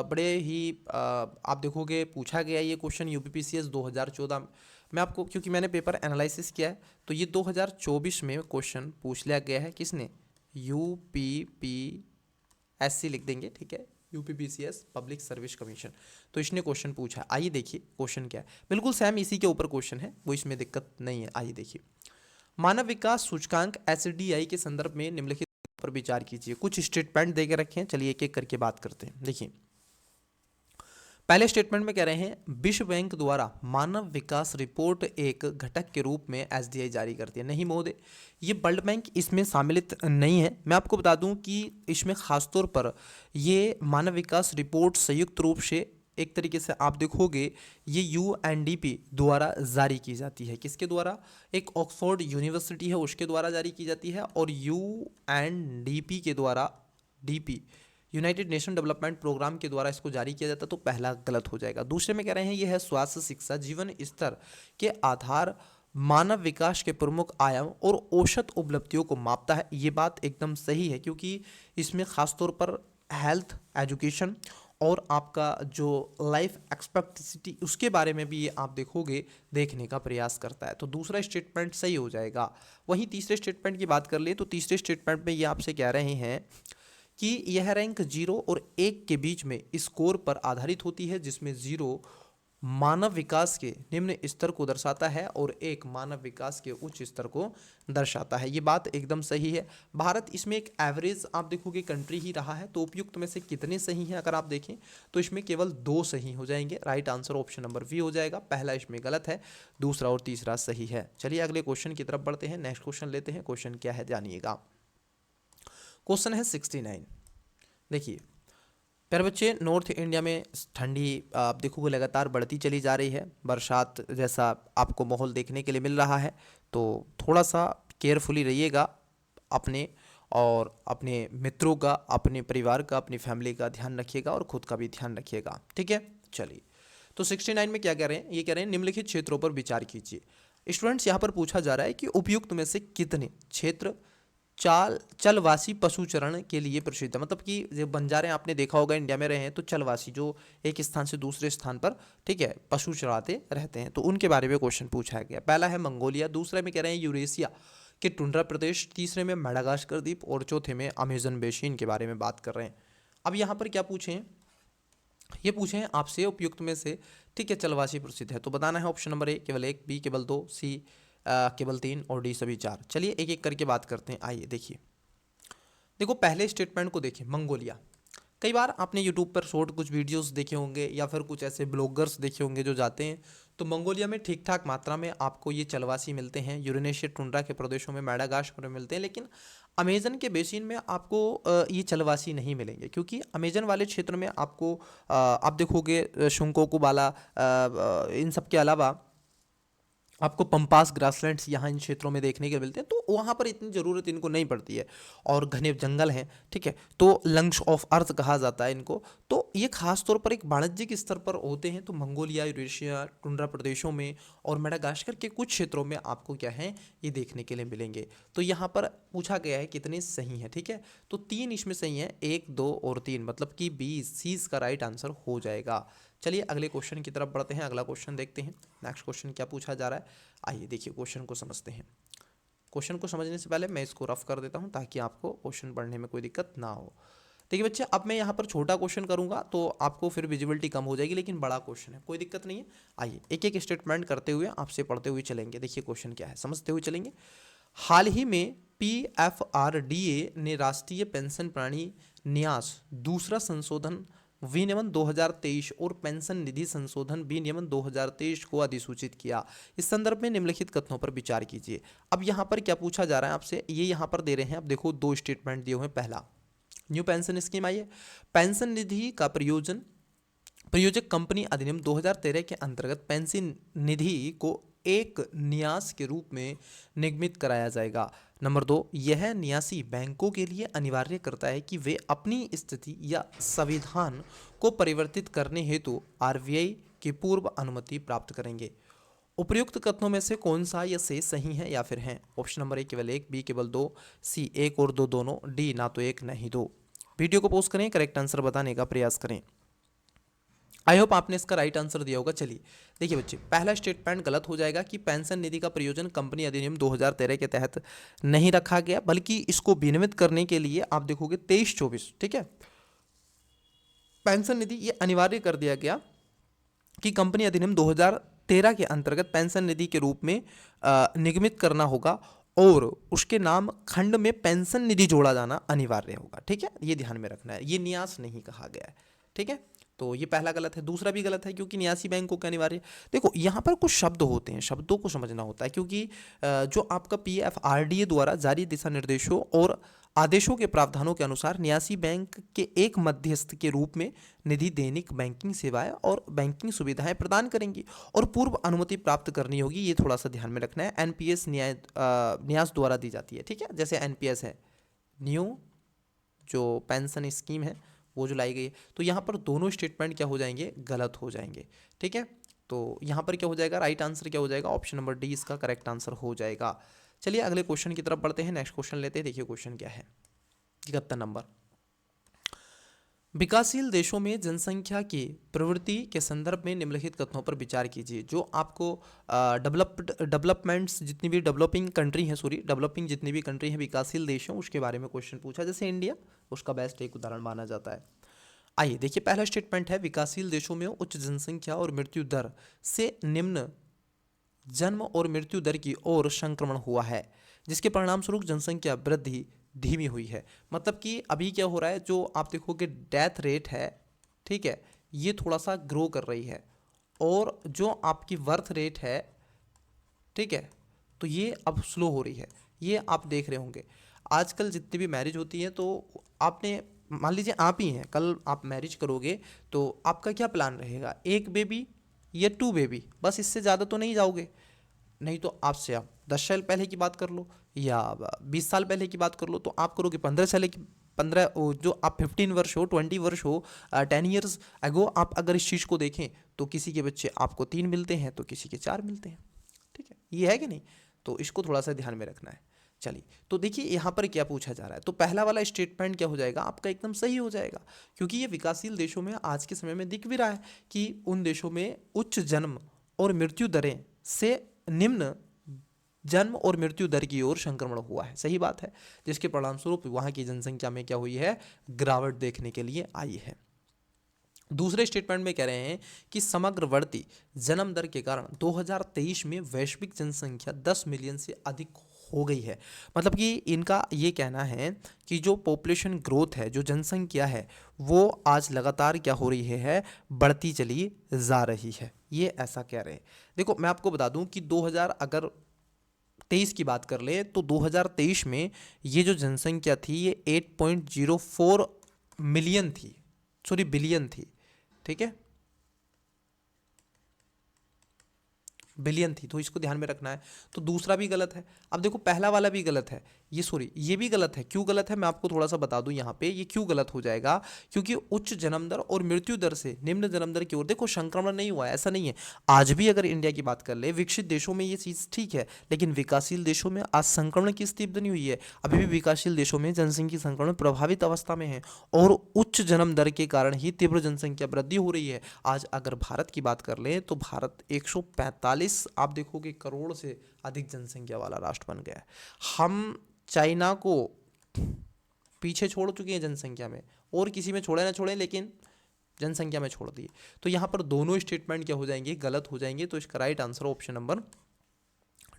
बड़े ही आप देखोगे पूछा गया है। ये क्वेश्चन यूपीपीसीएस 2014 में आपको, क्योंकि मैंने पेपर एनालिसिस किया है, तो ये 2024 में क्वेश्चन पूछ लिया गया है। किसने, यूपीपीएससी लिख देंगे, ठीक है, यूपीपीसीएस पब्लिक सर्विस कमीशन। तो इसने क्वेश्चन पूछा। आइए देखिए क्वेश्चन क्या है, बिल्कुल सेम इसी के ऊपर क्वेश्चन है, वो इसमें दिक्कत नहीं है। आइए देखिए, मानव विकास सूचकांक एसडीआई के संदर्भ में निम्नलिखित पर विचार कीजिए। कुछ स्टेटमेंट देके रखे हैं, चलिए एक एक करके बात करते हैं। देखिए पहले स्टेटमेंट में कह रहे हैं, विश्व बैंक द्वारा मानव विकास रिपोर्ट एक घटक के रूप में एसडीआई जारी करती है। नहीं महोदय, ये वर्ल्ड बैंक इसमें शामिलित नहीं है। मैं आपको बता दूं कि इसमें खासतौर पर ये मानव विकास रिपोर्ट संयुक्त रूप से एक तरीके से आप देखोगे ये यूएनडीपी द्वारा जारी की जाती है। किसके द्वारा, एक ऑक्सफोर्ड यूनिवर्सिटी है उसके द्वारा जारी की जाती है, और यूएनडीपी के द्वारा, DP United Nation Development Programme के द्वारा इसको जारी किया जाता है। तो पहला गलत हो जाएगा। दूसरे में कह रहे हैं यह है स्वास्थ्य, शिक्षा, जीवन स्तर के आधार मानव विकास के प्रमुख आयाम और औसत उपलब्धियों को मापता है। ये बात एकदम सही है, क्योंकि इसमें खासतौर पर हेल्थ, एजुकेशन और आपका जो लाइफ एक्सपेक्टेंसी उसके बारे में भी ये आप देखोगे देखने का प्रयास करता है। तो दूसरा स्टेटमेंट सही हो जाएगा। वहीं तीसरे स्टेटमेंट की बात कर ले तो तीसरे स्टेटमेंट में ये आपसे कह रहे हैं कि यह रैंक 0 और 1 के बीच में स्कोर पर आधारित होती है, जिसमें 0 मानव विकास के निम्न स्तर को दर्शाता है और 1 मानव विकास के उच्च स्तर को दर्शाता है। ये बात एकदम सही है। भारत इसमें एक एवरेज आप देखोगे कंट्री ही रहा है। तो उपयुक्त में से कितने सही हैं अगर आप देखें तो इसमें केवल 2 सही हो जाएंगे। Right answer option number B हो जाएगा। पहला इसमें गलत है, दूसरा और तीसरा सही है। चलिए अगले क्वेश्चन की तरफ बढ़ते हैं, नेक्स्ट क्वेश्चन लेते हैं। क्वेश्चन क्या है जानिएगा। क्वेश्चन है 69। देखिए प्यारे बच्चे, नॉर्थ इंडिया में ठंडी आप देखोगे लगातार बढ़ती चली जा रही है। बरसात जैसा आपको माहौल देखने के लिए मिल रहा है, तो थोड़ा सा केयरफुली रहिएगा अपने और अपने मित्रों का, अपने परिवार का, अपनी फैमिली का ध्यान रखिएगा और खुद का भी ध्यान रखिएगा, ठीक है। चलिए तो 69 में क्या कह रहे हैं, ये कह रहे हैं निम्नलिखित क्षेत्रों पर विचार कीजिए। स्टूडेंट्स यहाँ पर पूछा जा रहा है कि उपयुक्त में से कितने क्षेत्र चलवासी पशुचरण के लिए प्रसिद्ध है। मतलब कि जो बंजारे आपने देखा होगा इंडिया में रहे हैं, तो चलवासी जो एक स्थान से दूसरे स्थान पर, ठीक है, पशु चराते रहते हैं, तो उनके बारे में क्वेश्चन पूछा गया। पहला है मंगोलिया, दूसरे में कह रहे हैं यूरेशिया के टुंड्रा प्रदेश, तीसरे में मेडागास्कर द्वीप और चौथे में अमेजन बेसिन के बारे में बात कर रहे हैं। अब यहाँ पर क्या पूछे हैं, ये पूछे हैं आपसे उपयुक्त में से, ठीक है, चलवासी प्रसिद्ध है। तो बताना है ऑप्शन नंबर ए केवल 1, बी केवल 2, सी केवल 3 और डी सभी 4। चलिए एक एक करके बात करते हैं। आइए देखिए, देखो पहले स्टेटमेंट को देखिए, मंगोलिया। कई बार आपने यूट्यूब पर शॉर्ट कुछ वीडियोस देखे होंगे या फिर कुछ ऐसे ब्लॉगर्स देखे होंगे जो जाते हैं, तो मंगोलिया में ठीक ठाक मात्रा में आपको ये चलवासी मिलते हैं। यूरेशिया टुंड्रा के प्रदेशों में, मेडागास्कर में मिलते हैं, लेकिन अमेजन के बेसिन में आपको ये चलवासी नहीं मिलेंगे, क्योंकि अमेजन वाले क्षेत्र में आपको आप देखोगे शुंकोकू वाला इन सब के अलावा आपको पंपास ग्रासलैंड्स यहाँ इन क्षेत्रों में देखने के मिलते हैं। तो वहाँ पर इतनी ज़रूरत इनको नहीं पड़ती है और घने जंगल हैं, ठीक है। तो लंग्स ऑफ अर्थ कहा जाता है इनको। तो ये खास तौर पर एक वाणिज्यिक स्तर पर होते हैं। तो मंगोलिया, यूरेशिया टुंड्रा प्रदेशों में और मेडागास्कर के कुछ क्षेत्रों में आपको क्या है, ये देखने के लिए मिलेंगे। तो यहाँ पर पूछा गया है कितने सही हैं, ठीक है। तो 3 इसमें सही हैं, 1, 2 और 3, मतलब कि बी सी का राइट आंसर हो जाएगा। चलिए अगले क्वेश्चन की तरफ बढ़ते हैं। अगला क्वेश्चन देखते हैं, नेक्स्ट क्वेश्चन क्या पूछा जा रहा है। आइए देखिए क्वेश्चन को समझते हैं। क्वेश्चन को समझने से पहले मैं इसको रफ कर देता हूँ ताकि आपको क्वेश्चन पढ़ने में कोई दिक्कत ना हो। देखिए बच्चे, अब मैं यहाँ पर छोटा क्वेश्चन करूँगा तो आपको फिर विजिबिलिटी कम हो जाएगी, लेकिन बड़ा क्वेश्चन है, कोई दिक्कत नहीं है। आइए एक एक स्टेटमेंट करते हुए आपसे पढ़ते हुए चलेंगे। देखिए क्वेश्चन क्या है, समझते हुए चलेंगे। हाल ही में PFRDA ने राष्ट्रीय पेंशन प्रणाली न्यास दूसरा संशोधन विनियमन 2023 और पेंशन निधि संशोधन विनियमन 2023 को अधिसूचित किया। इस संदर्भ में निम्नलिखित कथनों पर विचार कीजिए। अब यहाँ पर क्या पूछा जा रहा है आपसे, ये यहाँ पर दे रहे हैं। अब देखो दो स्टेटमेंट दिए हुए हैं। पहला, न्यू पेंशन स्कीम आई है। पेंशन निधि का प्रयोजक कंपनी अधिनियम 2013 के अंतर्गत पेंशन निधि को एक न्यास के रूप में निगमित कराया जाएगा। नंबर 2, यह न्यासी बैंकों के लिए अनिवार्य करता है कि वे अपनी स्थिति या संविधान को परिवर्तित करने हेतु RBI की पूर्व अनुमति प्राप्त करेंगे। उपयुक्त कथनों में से कौन सा या से सही है या फिर हैं? ऑप्शन नंबर ए केवल 1, बी केवल 2, सी 1 और 2 दोनों, डी ना तो 1 ना ही 2। वीडियो को पॉज करें, करेक्ट आंसर बताने का प्रयास करें। आई होप आपने इसका राइट आंसर दिया होगा। चलिए देखिए बच्चे, पहला स्टेटमेंट गलत हो जाएगा कि पेंशन निधि का प्रयोजन कंपनी अधिनियम 2013 के तहत नहीं रखा गया, बल्कि इसको विनियमित करने के लिए आप देखोगे 23-24, ठीक है, पेंशन निधि ये अनिवार्य कर दिया गया कि कंपनी अधिनियम 2013 के अंतर्गत पेंशन निधि के रूप में निगमित करना होगा और उसके नाम खंड में पेंशन निधि जोड़ा जाना अनिवार्य होगा। ठीक है, ये ध्यान में रखना है, ये न्यास नहीं कहा गया है। ठीक है, तो ये पहला गलत है। दूसरा भी गलत है क्योंकि न्यासी बैंकों के अनिवार्य, देखो यहाँ पर कुछ शब्द होते हैं, शब्दों को समझना होता है, क्योंकि जो आपका PFRDA द्वारा जारी दिशा निर्देशों और आदेशों के प्रावधानों के अनुसार न्यासी बैंक के एक मध्यस्थ के रूप में निधि दैनिक बैंकिंग सेवाएं और बैंकिंग सुविधाएं प्रदान करेंगी और पूर्व अनुमति प्राप्त करनी होगी। ये थोड़ा सा ध्यान में रखना है। NPS न्यास द्वारा दी जाती है। ठीक है, जैसे NPS है, न्यू जो पेंशन स्कीम है वो जो लाई गई है, तो यहाँ पर दोनों स्टेटमेंट क्या हो जाएंगे, गलत हो जाएंगे। ठीक है, तो यहाँ पर क्या हो जाएगा, राइट आंसर क्या हो जाएगा, ऑप्शन नंबर डी इसका करेक्ट आंसर हो जाएगा। चलिए अगले क्वेश्चन की तरफ बढ़ते हैं, नेक्स्ट क्वेश्चन लेते हैं। देखिए क्वेश्चन क्या है, 71 नंबर। विकासशील देशों में जनसंख्या की प्रवृत्ति के संदर्भ में निम्नलिखित कथनों पर विचार कीजिए। जो आपको डेवलपमेंट्स जितनी भी डेवलपिंग कंट्री हैं, डेवलपिंग जितनी भी कंट्री हैं, विकासशील देश हैं, उसके बारे में क्वेश्चन पूछा। जैसे इंडिया उसका बेस्ट एक उदाहरण माना जाता है। आइए देखिए, पहला स्टेटमेंट है, विकासशील देशों में उच्च जनसंख्या और मृत्यु दर से निम्न जन्म और मृत्यु दर की ओर संक्रमण हुआ है, जिसके परिणाम स्वरूप जनसंख्या वृद्धि धीमी हुई है। मतलब कि अभी क्या हो रहा है, जो आप देखोगे डेथ रेट है, ठीक है, ये थोड़ा सा ग्रो कर रही है, और जो आपकी बर्थ रेट है, ठीक है, तो ये अब स्लो हो रही है। ये आप देख रहे होंगे आजकल जितनी भी मैरिज होती है, तो आपने मान लीजिए आप ही हैं, कल आप मैरिज करोगे तो आपका क्या प्लान रहेगा, 1 बेबी या 2 बेबी, बस इससे ज़्यादा तो नहीं जाओगे। नहीं तो आपसे आप 10 साल पहले की बात कर लो या 20 साल पहले की बात कर लो, तो आप करोगे 15 साल की 15, जो आप 15 वर्ष हो, 20 वर्ष हो, 10 ईयर्स अगो आप अगर इस चीज़ को देखें तो किसी के बच्चे आपको 3 मिलते हैं तो किसी के 4 मिलते हैं। ठीक है, ये है कि नहीं, तो इसको थोड़ा सा ध्यान में रखना है। चलिए तो देखिए यहाँ पर क्या पूछा जा रहा है, तो पहला वाला स्टेटमेंट क्या हो जाएगा आपका, एकदम सही हो जाएगा, क्योंकि ये विकासशील देशों में आज के समय में दिख भी रहा है कि उन देशों में उच्च जन्म और मृत्यु दरें से निम्न जन्म और मृत्यु दर की ओर संक्रमण हुआ है। सही बात है, जिसके परिणाम स्वरूप वहाँ की जनसंख्या में क्या हुई है, गिरावट देखने के लिए आई है। दूसरे स्टेटमेंट में कह रहे हैं कि समग्र बढ़ती जन्म दर के कारण 2023 में वैश्विक जनसंख्या 10 मिलियन से अधिक हो गई है। मतलब कि इनका ये कहना है कि जो पॉपुलेशन ग्रोथ है, जो जनसंख्या है, वो आज लगातार क्या हो रही है, बढ़ती चली जा रही है। ये ऐसा कह रहे हैं। देखो मैं आपको बता दूं कि 2023 की बात कर ले तो 2023 में ये जो जनसंख्या थी ये 8.04 मिलियन थी, सॉरी बिलियन थी। ठीक है, बिलियन थी, तो इसको ध्यान में रखना है। तो दूसरा भी गलत है। अब देखो पहला वाला भी गलत है, ये भी गलत है। क्यों गलत है मैं आपको थोड़ा सा बता दूं यहाँ पे, ये क्यों गलत हो जाएगा, क्योंकि उच्च जन्म दर और मृत्यु दर से निम्न जन्म दर की ओर देखो संक्रमण नहीं हुआ है, ऐसा नहीं है। आज भी अगर इंडिया की बात कर ले, विकसित देशों में ये चीज़ ठीक है, लेकिन विकासशील देशों में आज संक्रमण की स्थिति बनी हुई है। अभी भी विकासशील देशों में जनसंख्या संक्रमण प्रभावित अवस्था में है और उच्च जन्म दर के कारण ही तीव्र जनसंख्या वृद्धि हो रही है। आज अगर भारत की बात कर ले तो भारत 145 140 आप देखोगे करोड़ से अधिक जनसंख्या वाला राष्ट्र बन गया है। हम चाइना को पीछे छोड़ चुके हैं जनसंख्या में, और किसी में छोड़े ना छोड़े लेकिन जनसंख्या में छोड़ दिए। तो यहाँ पर दोनों स्टेटमेंट क्या हो जाएंगे, गलत हो जाएंगे। तो इसका right answer option number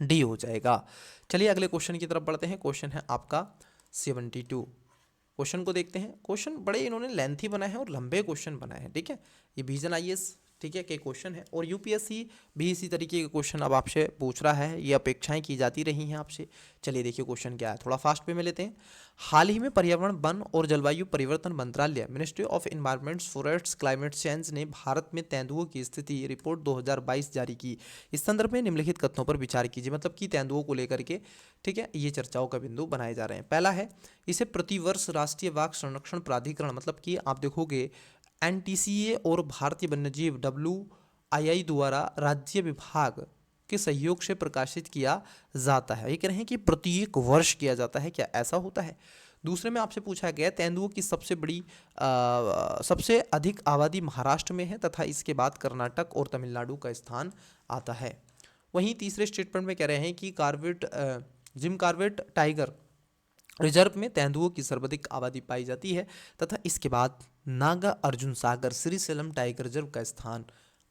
D हो जाएगा। चलिए अगले क्वेश्चन की तरफ बढ़ते हैं। क्वेश्चन है आपका 72। क्वेश्चन को देखते हैं। क्वेश्चन बड़े इन्होंने लेंथी बनाए हैं और लंबे क्वेश्चन बनाए हैं, ठीक है। ये विजन आईएएस, ठीक है, के क्वेश्चन है, और यूपीएससी भी इसी तरीके के क्वेश्चन अब आपसे पूछ रहा है, ये अपेक्षाएं की जाती रही हैं आपसे। चलिए देखिए क्वेश्चन क्या है, थोड़ा फास्ट वे में लेते हैं। हाल ही में पर्यावरण, वन और जलवायु परिवर्तन मंत्रालय, ministry of environments, forests, climate change ने भारत में तेंदुओं की स्थिति रिपोर्ट 2022 जारी की। इस संदर्भ में निम्नलिखित कथनों पर विचार कीजिए। मतलब कि तेंदुओं को लेकर के, ठीक है, ये चर्चाओं का बिंदु बनाए जा रहे हैं। पहला है, इसे प्रतिवर्ष राष्ट्रीय बाघ संरक्षण प्राधिकरण, मतलब कि आप देखोगे एनटीसीए और भारतीय वन्यजीव WII द्वारा राज्य विभाग के सहयोग से प्रकाशित किया जाता है। ये कह रहे हैं कि प्रत्येक वर्ष किया जाता है, क्या ऐसा होता है? दूसरे में आपसे पूछा गया तेंदुओं की सबसे अधिक आबादी महाराष्ट्र में है तथा इसके बाद कर्नाटक और तमिलनाडु का स्थान आता है। वहीं तीसरे स्टेटमेंट में कह रहे हैं कि जिम कॉर्बेट टाइगर रिजर्व में तेंदुओं की सर्वाधिक आबादी पाई जाती है तथा इसके बाद नागा अर्जुन सागर श्रीशैलम टाइगर रिजर्व का स्थान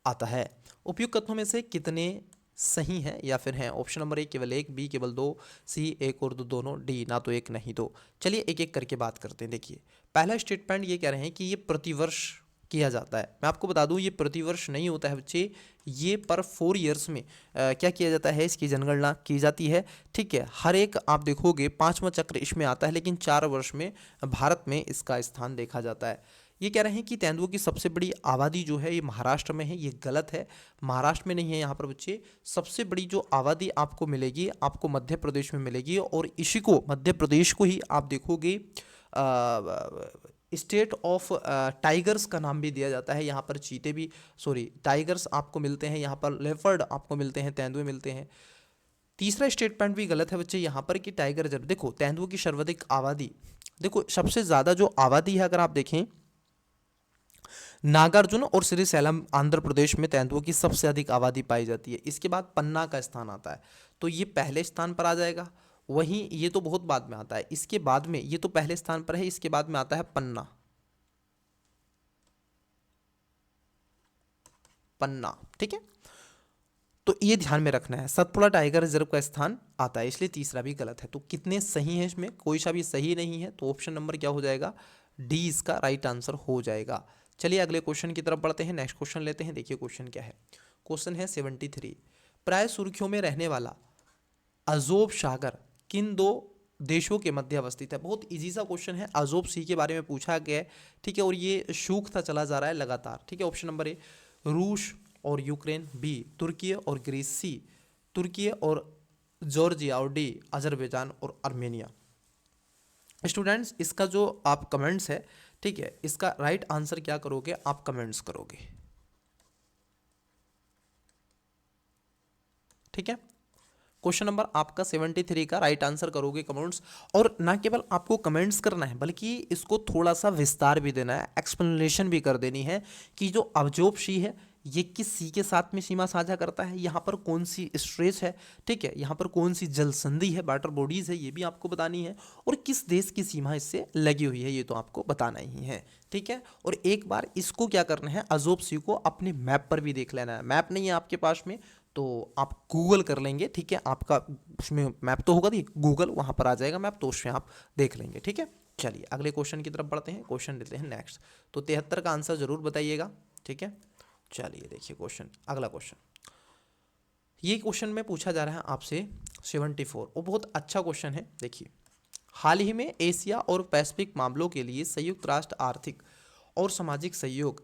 आता है। उपयुक्त कथनों में से कितने सही हैं या फिर हैं? ऑप्शन नंबर ए केवल एक, बी केवल दो, सी एक और दो दोनों, डी ना तो एक नहीं दो। चलिए एक एक करके बात करते हैं। देखिए पहला स्टेटमेंट ये कह रहे हैं कि ये प्रतिवर्ष किया जाता है। मैं आपको बता दूं ये प्रतिवर्ष नहीं होता है बच्चे, ये पर 4 ईयर्स में क्या किया जाता है, इसकी जनगणना की जाती है, ठीक है। हर एक आप देखोगे 5वां चक्र इसमें आता है, लेकिन 4 वर्ष में भारत में इसका स्थान देखा जाता है। ये कह रहे हैं कि तेंदुओं की सबसे बड़ी आबादी जो है ये महाराष्ट्र में है, ये गलत है। महाराष्ट्र में नहीं है यहाँ पर बच्चे। सबसे बड़ी जो आबादी आपको मिलेगी आपको मध्य प्रदेश में मिलेगी, और इसी को मध्य प्रदेश को ही आप देखोगे स्टेट ऑफ टाइगर्स का नाम भी दिया जाता है। यहाँ पर चीते भी, टाइगर्स आपको मिलते हैं, यहाँ पर लेपर्ड आपको मिलते हैं, तेंदुए मिलते हैं। तीसरा स्टेटमेंट भी गलत है बच्चे यहाँ पर कि टाइगर रिजर्व, देखो तेंदुओं की सर्वाधिक आबादी, देखो सबसे ज़्यादा जो आबादी है अगर आप देखें नागार्जुन और श्रीशैलम आंध्र प्रदेश में तेंदुओं की सबसे अधिक आबादी पाई जाती है। इसके बाद पन्ना का स्थान आता है, तो ये पहले स्थान पर आ जाएगा। वहीं ये तो बहुत बाद में आता है, इसके बाद में, ये तो पहले स्थान पर है, इसके बाद में आता है पन्ना, ठीक है। तो ये ध्यान में रखना है, सतपुड़ा टाइगर रिजर्व का स्थान आता है, इसलिए तीसरा भी गलत है। तो कितने सही हैं इसमें? कोई सा भी सही नहीं है, तो ऑप्शन नंबर क्या हो जाएगा, डी इसका राइट आंसर हो जाएगा। चलिए अगले क्वेश्चन की तरफ बढ़ते हैं, नेक्स्ट क्वेश्चन लेते हैं। देखिए क्वेश्चन क्या है, क्वेश्चन है 73। प्राय सुर्खियों में रहने वाला अजोब सागर किन दो देशों के मध्य अवस्थित है? बहुत इजी सा क्वेश्चन है, अजोब सी के बारे में पूछा गया है, ठीक है, और ये सूखता चला जा रहा है लगातार, ठीक है। ऑप्शन नंबर ए रूस और यूक्रेन, बी तुर्की और ग्रीस, सी तुर्की और जॉर्जिया, और डी अजरबैजान और आर्मेनिया। स्टूडेंट्स इसका जो आप कमेंट्स है, ठीक है, इसका राइट आंसर क्या करोगे, आप कमेंट्स करोगे, ठीक है। क्वेश्चन नंबर आपका 73 का राइट आंसर करोगे कमेंट्स, और ना केवल आपको कमेंट्स करना है बल्कि इसको थोड़ा सा विस्तार भी देना है, एक्सप्लेनेशन भी कर देनी है कि जो अवजोब सी है ये किस सी के साथ में सीमा साझा करता है, यहाँ पर कौन सी स्ट्रेच है, ठीक है, यहाँ पर कौन सी जल संधि है, वाटर बॉडीज है, ये भी आपको बतानी है, और किस देश की सीमा इससे लगी हुई है ये तो आपको बताना ही है, ठीक है। और एक बार इसको क्या करना है, अजोब सी को अपने मैप पर भी देख लेना है। मैप नहीं है आपके पास में तो आप गूगल कर लेंगे, ठीक है, आपका उसमें मैप तो होगा नहीं, गूगल वहाँ पर आ जाएगा मैप, तो उसमें आप देख लेंगे, ठीक है। चलिए अगले क्वेश्चन की तरफ बढ़ते हैं, क्वेश्चन लेते हैं नेक्स्ट। तो 73 का आंसर जरूर बताइएगा, ठीक है। चलिए देखिए क्वेश्चन, अगला क्वेश्चन, ये क्वेश्चन में पूछा जा रहा है आपसे 74, और बहुत अच्छा क्वेश्चन है। देखिए हाल ही में एशिया और पैसिफिक मामलों के लिए संयुक्त राष्ट्र आर्थिक और सामाजिक सहयोग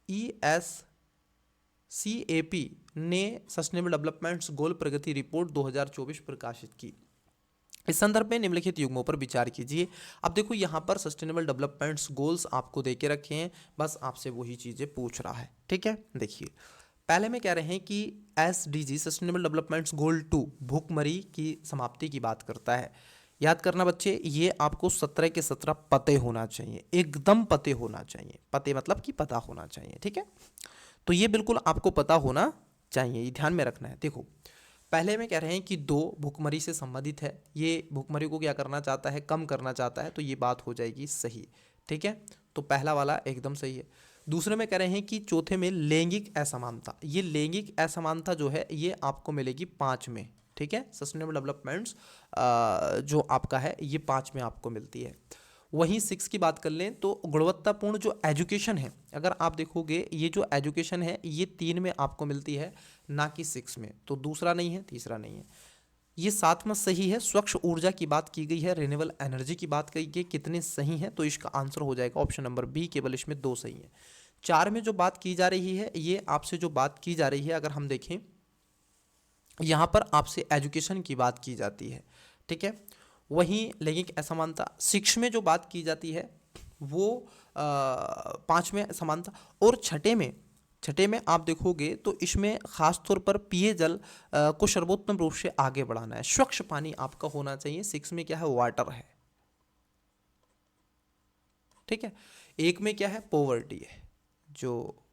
ESCAP ने सस्टेनेबल डेवलपमेंट्स गोल प्रगति रिपोर्ट 2024 प्रकाशित की। इस संदर्भ में निम्नलिखित युग्मों पर विचार कीजिए। अब देखो यहाँ पर सस्टेनेबल डेवलपमेंट्स गोल्स आपको दे के रखे हैं, बस आपसे वही चीज़ें पूछ रहा है, ठीक है। देखिए पहले में कह रहे हैं कि SDG सस्टेनेबल डेवलपमेंट्स गोल 2 भूखमरी की समाप्ति की बात करता है। याद करना बच्चे, ये आपको 17 के 17 पते होना चाहिए, एकदम पते होना चाहिए, पते मतलब कि पता होना चाहिए, ठीक है। तो ये बिल्कुल आपको पता होना चाहिए, ये ध्यान में रखना है। देखो पहले में कह रहे हैं कि 2 भुखमरी से संबंधित है, ये भुखमरी को क्या करना चाहता है, कम करना चाहता है, तो ये बात हो जाएगी सही। ठीक है, तो पहला वाला एकदम सही है। दूसरे में कह रहे हैं कि चौथे में लैंगिक असमानता, ये लैंगिक असमानता जो है ये आपको मिलेगी 5 में। ठीक है, सस्टेनेबल डेवलपमेंट्स जो आपका है ये 5 में आपको मिलती है। वहीं 6 की बात कर लें तो गुणवत्तापूर्ण जो एजुकेशन है, अगर आप देखोगे ये जो एजुकेशन है ये 3 में आपको मिलती है, ना कि 6 में। तो दूसरा नहीं है, तीसरा नहीं है। ये 7 में सही है। स्वच्छ ऊर्जा की बात की गई है, रिन्यूएबल एनर्जी की बात की गई, कितने सही हैं, तो इसका आंसर हो जाएगा ऑप्शन नंबर बी, केवल इसमें 2 सही है। 4 में जो बात की जा रही है, ये आपसे जो बात की जा रही है, अगर हम देखें यहाँ पर आपसे एजुकेशन की बात की जाती है। ठीक है, वहीं लैंगिक असमानता 6 में जो बात की जाती है वो 5 में समानता, और छठे में आप देखोगे तो इसमें खास तौर पर पिए जल को सर्वोत्तम रूप से आगे बढ़ाना है, स्वच्छ पानी आपका होना चाहिए। 6 में क्या है, वाटर है। ठीक है, 1 में क्या है, पॉवर्टी है जो,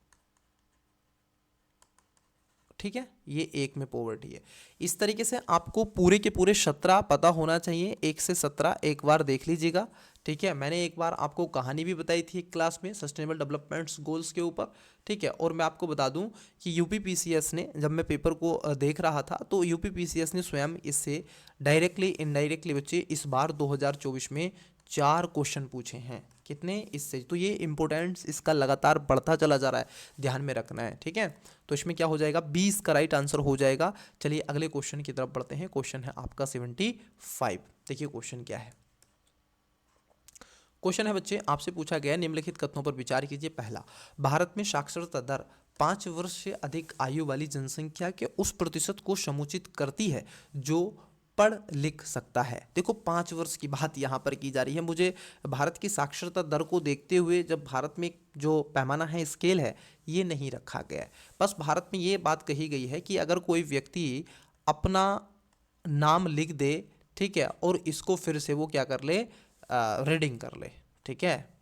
ठीक है, ये 1 में पॉवर्टी है। इस तरीके से आपको पूरे के पूरे 17 पता होना चाहिए, 1 से 17 एक बार देख लीजिएगा। ठीक है, मैंने एक बार आपको कहानी भी बताई थी एक क्लास में सस्टेनेबल डेवलपमेंट्स गोल्स के ऊपर। ठीक है, और मैं आपको बता दूं कि यूपीपीसीएस ने, जब मैं पेपर को देख रहा था तो यूपीपीसीएस ने स्वयं इससे डायरेक्टली इनडायरेक्टली बच्चे इस बार 2024 में 4 क्वेश्चन पूछे हैं। कितने, इससे, तो ये इंपॉर्टेंस इसका लगातार बढ़ता चला जा रहा है, ध्यान में रखना है। ठीक है, तो इसमें क्या हो जाएगा, 20 का राइट आंसर हो जाएगा। चलिए अगले क्वेश्चन की तरफ बढ़ते हैं। क्वेश्चन है आपका 75। देखिए क्वेश्चन क्या है। क्वेश्चन है बच्चे, आपसे पूछा गया निम्नलिखित कथनों पर विचार कीजिए। पहला, भारत में साक्षरता दर 5 वर्ष से अधिक आयु वाली जनसंख्या के उस प्रतिशत को समुचित करती है जो पढ़ लिख सकता है। देखो 5 वर्ष की बात यहाँ पर की जा रही है। मुझे भारत की साक्षरता दर को देखते हुए, जब भारत में जो पैमाना है, स्केल है, ये नहीं रखा गया है। बस भारत में ये बात कही गई है कि अगर कोई व्यक्ति अपना नाम लिख दे, ठीक है, और इसको फिर से वो क्या कर ले, रीडिंग कर ले। ठीक है,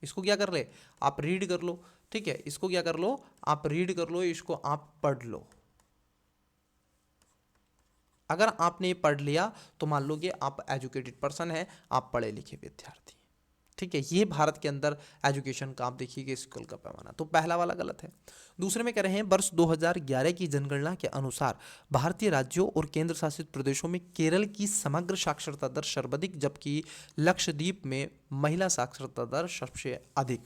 इसको क्या कर ले, आप रीड कर लो। ठीक है, इसको क्या कर लो, आप रीड कर लो, इसको आप पढ़ लो। अगर आपने ये पढ़ लिया तो मान लो कि आप एजुकेटेड पर्सन है, आप पढ़े लिखे विद्यार्थी। ठीक है, ये भारत के अंदर एजुकेशन का आप देखिए स्कूल का पैमाना, तो पहला वाला गलत है। दूसरे में कह रहे हैं वर्ष 2011 की जनगणना के अनुसार भारतीय राज्यों और केंद्र शासित प्रदेशों में केरल की समग्र साक्षरता दर सर्वाधिक, जबकि लक्षद्वीप में महिला साक्षरता दर सबसे अधिक।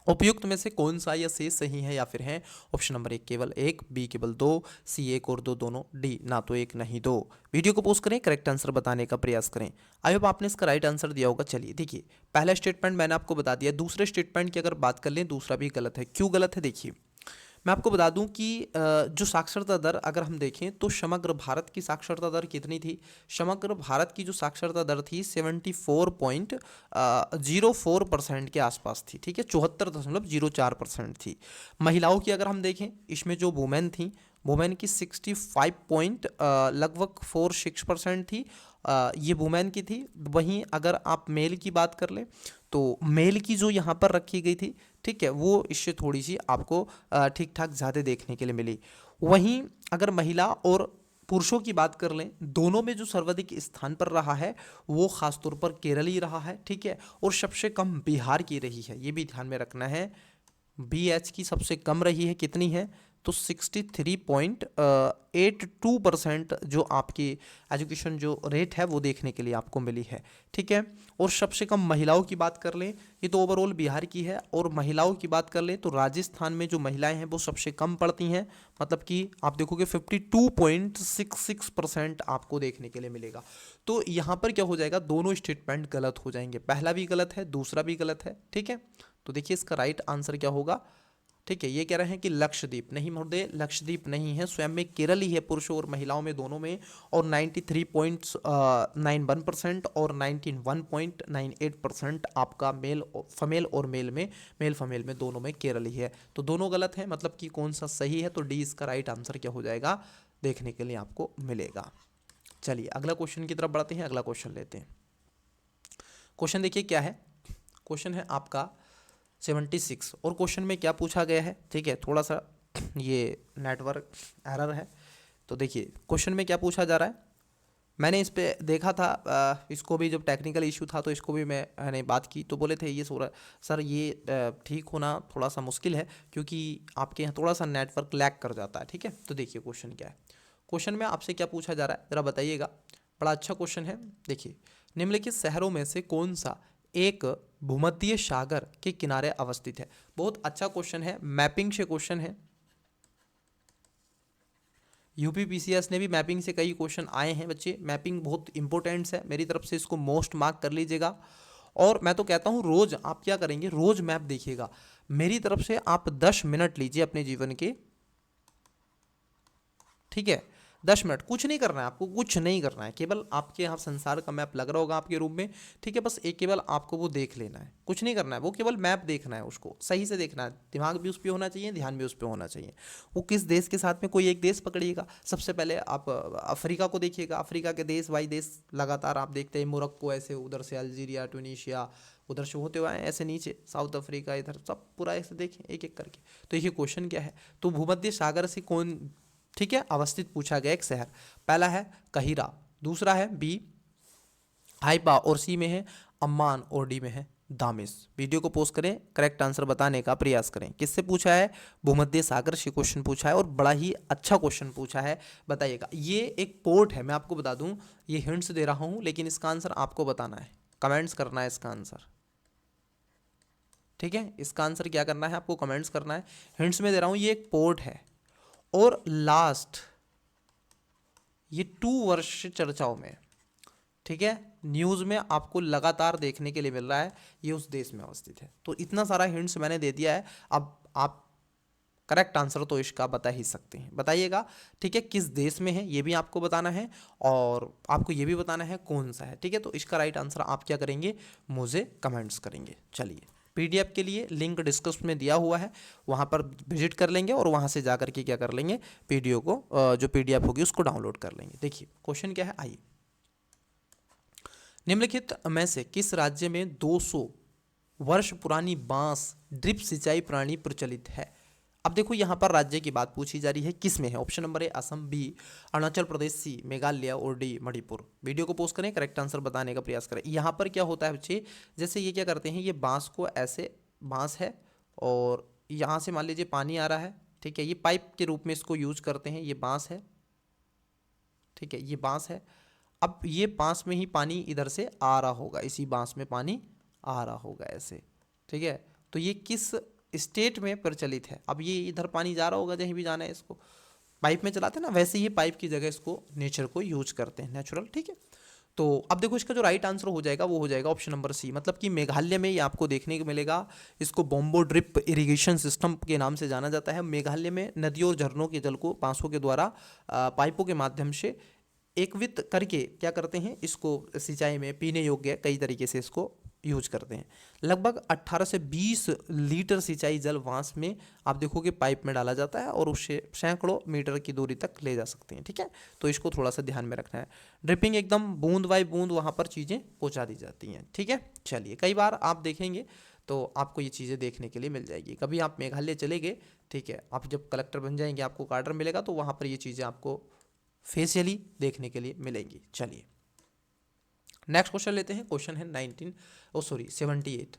उपयुक्त में से कौन सा या से सही है, या फिर है ऑप्शन नंबर 1 केवल 1, बी केवल 2, सी 1 और 2 दोनों, डी ना तो 1 नहीं 2। वीडियो को पोस्ट करें, करेक्ट आंसर बताने का प्रयास करें। आई होप आपने इसका राइट आंसर दिया होगा। चलिए देखिए, पहला स्टेटमेंट मैंने आपको बता दिया। दूसरे स्टेटमेंट की अगर बात कर लें, दूसरा भी गलत है। क्यों गलत है, देखिए मैं आपको बता दूं कि जो साक्षरता दर अगर हम देखें तो समग्र भारत की साक्षरता दर कितनी थी, समग्र भारत की जो साक्षरता दर थी 74.04% के आसपास थी। ठीक है, 74.04% थी। महिलाओं की अगर हम देखें, इसमें जो वुमेन थी, वुमेन की 65 लगभग 46% थी, ये वुमेन की थी। वहीं अगर आप मेल की बात कर लें तो मेल की जो यहाँ पर रखी गई थी, ठीक है, वो इससे थोड़ी सी आपको ठीक ठाक ज़्यादा देखने के लिए मिली। वहीं अगर महिला और पुरुषों की बात कर लें, दोनों में जो सर्वाधिक स्थान पर रहा है वो खासतौर पर केरल ही रहा है। ठीक है, और सबसे कम बिहार की रही है, ये भी ध्यान में रखना है। BH की सबसे कम रही है, कितनी है, तो 63.82% जो आपकी एजुकेशन जो रेट है वो देखने के लिए आपको मिली है। ठीक है, और सबसे कम महिलाओं की बात कर लें, ये तो ओवरऑल बिहार की है, और महिलाओं की बात कर लें तो राजस्थान में जो महिलाएं हैं वो सबसे कम पढ़ती हैं, मतलब कि आप देखोगे 52.66% आपको देखने के लिए मिलेगा। तो यहाँ पर क्या हो जाएगा, दोनों स्टेटमेंट गलत हो जाएंगे, पहला भी गलत है, दूसरा भी गलत है। ठीक है, तो देखिए इसका राइट आंसर क्या होगा। ठीक है, ये कह रहे हैं कि लक्षद्वीप नहीं महोदय, लक्षद्वीप नहीं है, स्वयं में केरल ही है, पुरुषों और महिलाओं में दोनों में, और 93.91% और 91.98% आपका मेल फमेल और मेल फमेल में दोनों में केरल ही है। तो दोनों गलत है, मतलब कि कौन सा सही है, तो डी इसका राइट आंसर क्या हो जाएगा, देखने के लिए आपको मिलेगा। चलिए अगला क्वेश्चन की तरफ बढ़ते हैं, अगला क्वेश्चन लेते हैं। क्वेश्चन देखिए क्या है, क्वेश्चन है आपका 76। और क्वेश्चन में क्या पूछा गया है, ठीक है, थोड़ा सा ये नेटवर्क एरर है। तो देखिए क्वेश्चन में क्या पूछा जा रहा है, मैंने इस पे देखा था, इसको भी जब टेक्निकल इशू था तो इसको भी मैंने बात की, तो बोले थे ये सर ये ठीक होना थोड़ा सा मुश्किल है क्योंकि आपके यहाँ थोड़ा सा नेटवर्क लैग कर जाता है, ठीक है। तो देखिए क्वेश्चन क्या है, क्वेश्चन में आपसे क्या पूछा जा रहा है ज़रा बताइएगा, बड़ा अच्छा क्वेश्चन है। देखिए, निम्नलिखित शहरों में से कौन सा एक भूमध्य सागर के किनारे अवस्थित है। बहुत अच्छा क्वेश्चन है, मैपिंग से क्वेश्चन है। यूपीपीसीएस ने भी मैपिंग से कई क्वेश्चन आए हैं बच्चे, मैपिंग बहुत इंपॉर्टेंट है, मेरी तरफ से इसको मोस्ट मार्क कर लीजिएगा। और मैं तो कहता हूँ रोज आप क्या करेंगे, रोज मैप देखिएगा। मेरी तरफ से आप 10 मिनट लीजिए अपने जीवन के, ठीक है, 10 मिनट, कुछ नहीं करना है आपको, कुछ नहीं करना है, केवल आपके यहाँ संसार का मैप लग रहा होगा आपके रूम में, ठीक है, बस एक केवल आपको वो देख लेना है, कुछ नहीं करना है, वो केवल मैप देखना है, उसको सही से देखना है, दिमाग भी उस पर होना चाहिए, ध्यान भी उस पर होना चाहिए। वो किस देश के साथ में, कोई एक देश पकड़िएगा, सबसे पहले आप अफ्रीका को देखिएगा, अफ्रीका के देश बाई देश लगातार आप देखते हैं, मोरक्को ऐसे, उधर से अल्जीरिया, ट्यूनीशिया, उधर से होते हुए आए ऐसे नीचे साउथ अफ्रीका, इधर सब पूरा ऐसे देखें एक एक करके। तो ये क्वेश्चन क्या है, तो भूमध्य सागर से कौन, ठीक है, अवस्थित पूछा गया एक शहर, पहला है कहिरा, दूसरा है बी हाइपा और सी में है अम्मान और डी में है दामिस। वीडियो को पोस्ट करें, करेक्ट आंसर बताने का प्रयास करें। किससे पूछा है, भूमध्य सागर से क्वेश्चन पूछा है और बड़ा ही अच्छा क्वेश्चन पूछा है, बताइएगा। ये एक पोर्ट है, मैं आपको बता दूं, ये हिंट्स दे रहा हूं लेकिन इसका आंसर आपको बताना है, कमेंट्स करना है इसका आंसर, ठीक है, इसका आंसर क्या करना है आपको, कमेंट्स करना है। हिंट्स में दे रहा हूं, ये एक पोर्ट है और लास्ट ये 2 वर्ष से चर्चाओं में, ठीक है, न्यूज़ में आपको लगातार देखने के लिए मिल रहा है, ये उस देश में अवस्थित है। तो इतना सारा हिंट्स मैंने दे दिया है, अब आप करेक्ट आंसर तो इसका बता ही सकते हैं, बताइएगा, ठीक है, किस देश में है ये भी आपको बताना है और आपको ये भी बताना है कौन सा है, ठीक है। तो इसका राइट आंसर आप क्या करेंगे, मुझे कमेंट्स करेंगे। चलिए, पीडीएफ के लिए लिंक डिस्क्रिप्शन में दिया हुआ है, वहाँ पर विजिट कर लेंगे और वहाँ से जा करके क्या कर लेंगे, पीडीएफ को जो पीडीएफ होगी उसको डाउनलोड कर लेंगे। देखिए क्वेश्चन क्या है, आइए, निम्नलिखित में से किस राज्य में 200 वर्ष पुरानी बांस ड्रिप सिंचाई प्रणाली प्रचलित है। अब देखो यहाँ पर राज्य की बात पूछी जा रही है, किस में है, option number A Assam, B Arunachal Pradesh, C Meghalaya और डी मणिपुर। वीडियो को पोस्ट करें, करेक्ट आंसर बताने का प्रयास करें। यहाँ पर क्या होता है बच्चे, जैसे ये क्या करते हैं, ये बांस को ऐसे, बांस है और यहाँ से मान लीजिए पानी आ रहा है, ठीक है, ये पाइप के रूप में इसको यूज करते हैं, ये बांस है, ठीक है, ये बांस है। अब ये बांस में ही पानी इधर से आ रहा होगा, इसी बांस में पानी आ रहा होगा ऐसे, ठीक है। तो ये किस स्टेट में प्रचलित है, अब ये इधर पानी जा रहा होगा जहीं भी जाना है, इसको पाइप में चलाते हैं ना, वैसे ही पाइप की जगह इसको नेचर को यूज करते हैं, नेचुरल, ठीक है। तो अब देखो इसका जो राइट आंसर हो जाएगा वो हो जाएगा ऑप्शन नंबर सी, मतलब कि मेघालय में ये आपको देखने को मिलेगा। इसको बॉम्बो ड्रिप इरिगेशन सिस्टम के नाम से जाना जाता है। मेघालय में नदियों और झरनों के जल को बांसों के द्वारा पाइपों के माध्यम से एकवित करके क्या करते हैं, इसको सिंचाई में पीने योग्य कई तरीके से इसको यूज करते हैं। लगभग 18 से 20 लीटर सिंचाई जल बांस में आप देखोगे पाइप में डाला जाता है और उससे सैकड़ों मीटर की दूरी तक ले जा सकते हैं, ठीक है। तो इसको थोड़ा सा ध्यान में रखना है, ड्रिपिंग एकदम बूंद बाई बूंद वहाँ पर चीज़ें पहुँचा दी जाती हैं, ठीक है। चलिए, कई बार आप देखेंगे तो आपको ये चीज़ें देखने के लिए मिल जाएगी। कभी आप मेघालय चले गए, ठीक है, आप जब कलेक्टर बन जाएंगे, आपको कार्डर मिलेगा, तो वहाँ पर ये चीज़ें आपको फेशियली देखने के लिए मिलेंगी। चलिए नेक्स्ट क्वेश्चन लेते हैं, क्वेश्चन है 78।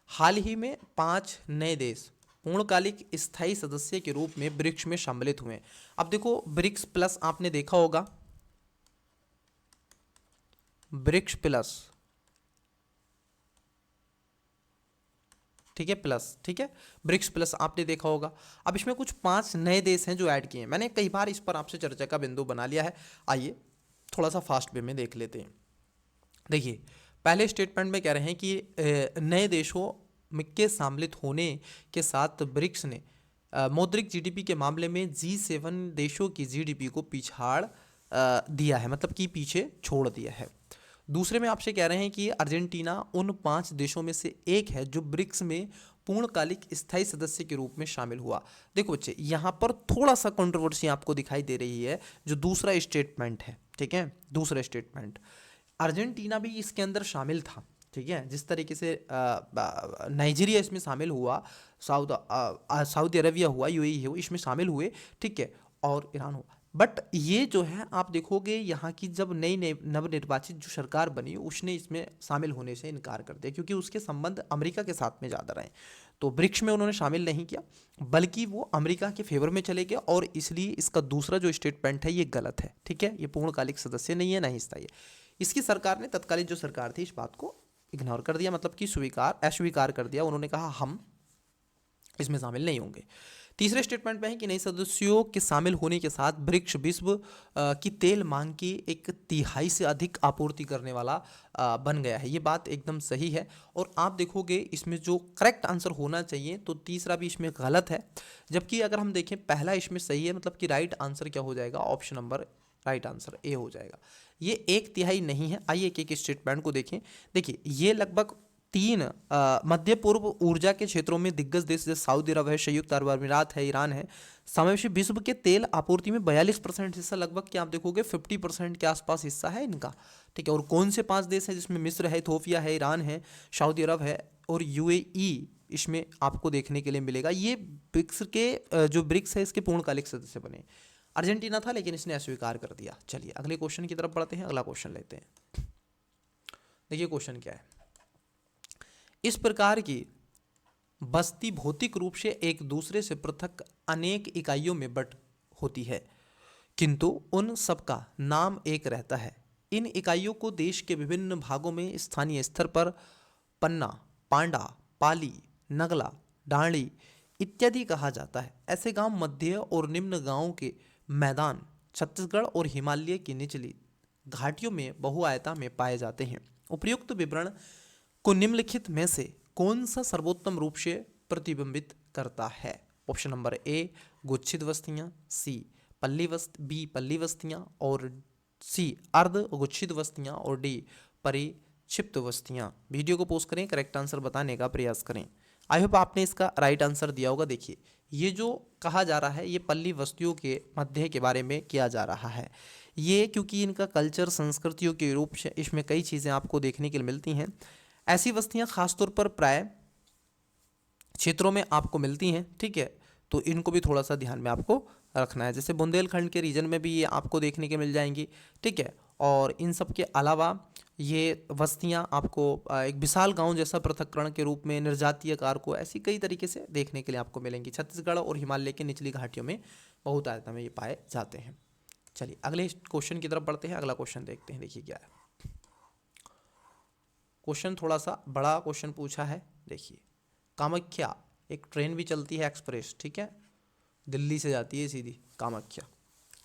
हाल ही में 5 नए देश पूर्णकालिक स्थायी सदस्य के रूप में ब्रिक्स में सम्मिलित हुए। अब देखो ब्रिक्स प्लस आपने देखा होगा, ब्रिक्स प्लस, ठीक है, प्लस, ठीक है, ब्रिक्स प्लस आपने देखा होगा। अब इसमें कुछ 5 नए देश हैं जो ऐड किए हैं, मैंने कई बार इस पर आपसे चर्चा का बिंदु बना लिया है। आइए थोड़ा सा फास्ट वे में देख लेते हैं। देखिए पहले स्टेटमेंट में कह रहे हैं कि नए देशों के सम्मिलित होने के साथ ब्रिक्स ने मौद्रिक जीडीपी के मामले में G7 देशों की जीडीपी को पिछाड़ दिया है, मतलब कि पीछे छोड़ दिया है। दूसरे में आपसे कह रहे हैं कि अर्जेंटीना उन 5 देशों में से एक है जो ब्रिक्स में पूर्णकालिक स्थायी सदस्य के रूप में शामिल हुआ। देखो बच्चे, यहाँ पर थोड़ा सा कंट्रोवर्सी आपको दिखाई दे रही है, जो दूसरा स्टेटमेंट है, ठीक है, दूसरा स्टेटमेंट, अर्जेंटीना भी इसके अंदर शामिल था, ठीक है, जिस तरीके से नाइजीरिया इसमें शामिल हुआ, सऊदी अरबिया हुआ, यूएई हुआ, इसमें शामिल हुए, ठीक है, और ईरान हुआ। बट ये जो है आप देखोगे यहाँ की जब नई नई नवनिर्वाचित जो सरकार बनी उसने इसमें शामिल होने से इनकार कर दिया, क्योंकि उसके संबंध अमेरिका के साथ में ज़्यादा रहे। तो ब्रिक्स में उन्होंने शामिल नहीं किया, बल्कि वो अमेरिका के फेवर में चले गए, और इसलिए इसका दूसरा जो स्टेटमेंट है ये गलत है। ठीक है, ये पूर्णकालिक सदस्य नहीं है, ना ही स्थायी है। इसकी सरकार ने, तत्कालीन जो सरकार थी, इस बात को इग्नोर कर दिया, मतलब कि अस्वीकार कर दिया। उन्होंने कहा हम इसमें शामिल नहीं होंगे। तीसरे स्टेटमेंट में है कि नए सदस्यों के शामिल होने के साथ ब्रिक्स विश्व की तेल मांग की 1/3 से अधिक आपूर्ति करने वाला बन गया है। ये बात एकदम सही है। और आप देखोगे इसमें जो करेक्ट आंसर होना चाहिए, तो तीसरा भी इसमें गलत है, जबकि अगर हम देखें पहला इसमें सही है, मतलब कि राइट आंसर क्या हो जाएगा, option number right answer A हो जाएगा। ये 1/3 नहीं है। आइए एक एक स्टेटमेंट को देखें। देखिए ये लगभग 3 मध्य पूर्व ऊर्जा के क्षेत्रों में दिग्गज देश जैसे सऊदी अरब है, संयुक्त अरब अमीरात है, ईरान है, समावेशी विश्व के तेल आपूर्ति में 42% हिस्सा, लगभग कि आप देखोगे 50% के आसपास हिस्सा है इनका। ठीक है, और कौन से 5 देश हैं जिसमें मिस्र है, इथोपिया है, ईरान है, सऊदी अरब है और यूएई इसमें आपको देखने के लिए मिलेगा। ये ब्रिक्स के जो ब्रिक्स है इसके पूर्णकालिक सदस्य बने। अर्जेंटीना था लेकिन इसने अस्वीकार कर दिया। चलिए अगले क्वेश्चन की तरफ बढ़ते हैं, अगला क्वेश्चन लेते हैं। देखिए क्वेश्चन क्या है। इस प्रकार की बस्ती भौतिक रूप से एक दूसरे से पृथक अनेक इकाइयों में बट होती है, किंतु उन सबका नाम एक रहता है। इन इकाइयों को देश के विभिन्न भागों में स्थानीय स्तर पर पन्ना, पांडा, पाली, नगला, डांडी इत्यादि कहा जाता है। ऐसे गांव मध्य और निम्न गांवों के मैदान छत्तीसगढ़ और हिमालय की निचली घाटियों में बहुआयता में पाए जाते हैं। उपर्युक्त विवरण को निम्नलिखित में से कौन सा सर्वोत्तम रूप से प्रतिबिंबित करता है? ऑप्शन नंबर ए गुच्छित बस्तियां, बी पल्ली बस्तियां, और सी अर्ध गुच्छित बस्तियां, और डी परिक्षिप्त बस्तियां। वीडियो को पोस्ट करें, करेक्ट आंसर बताने का प्रयास करें। आई होप आपने इसका राइट आंसर दिया होगा। देखिए ये जो कहा जा रहा है ये पल्ली बस्तियों के मध्य के बारे में किया जा रहा है। ये क्योंकि इनका कल्चर, संस्कृतियों के रूप से इसमें कई चीज़ें आपको देखने के लिए मिलती हैं। ऐसी बस्तियां खासतौर पर प्राय क्षेत्रों में आपको मिलती हैं। ठीक है, तो इनको भी थोड़ा सा ध्यान में आपको रखना है। जैसे बुंदेलखंड के रीजन में भी ये आपको देखने के मिल जाएंगी। ठीक है, और इन सब के अलावा ये बस्तियां आपको एक विशाल गांव जैसा पृथक्करण के रूप में, निर्जातीय कार को, ऐसी कई तरीके से देखने के लिए आपको मिलेंगी। छत्तीसगढ़ और हिमालय के निचली घाटियों में बहुत आयता में ये पाए जाते हैं। चलिए अगले क्वेश्चन की तरफ बढ़ते हैं, अगला क्वेश्चन देखते हैं। देखिए क्या है क्वेश्चन, थोड़ा सा बड़ा क्वेश्चन पूछा है। देखिए कामाख्या एक ट्रेन भी चलती है एक्सप्रेस, ठीक है, दिल्ली से जाती है सीधी कामाख्या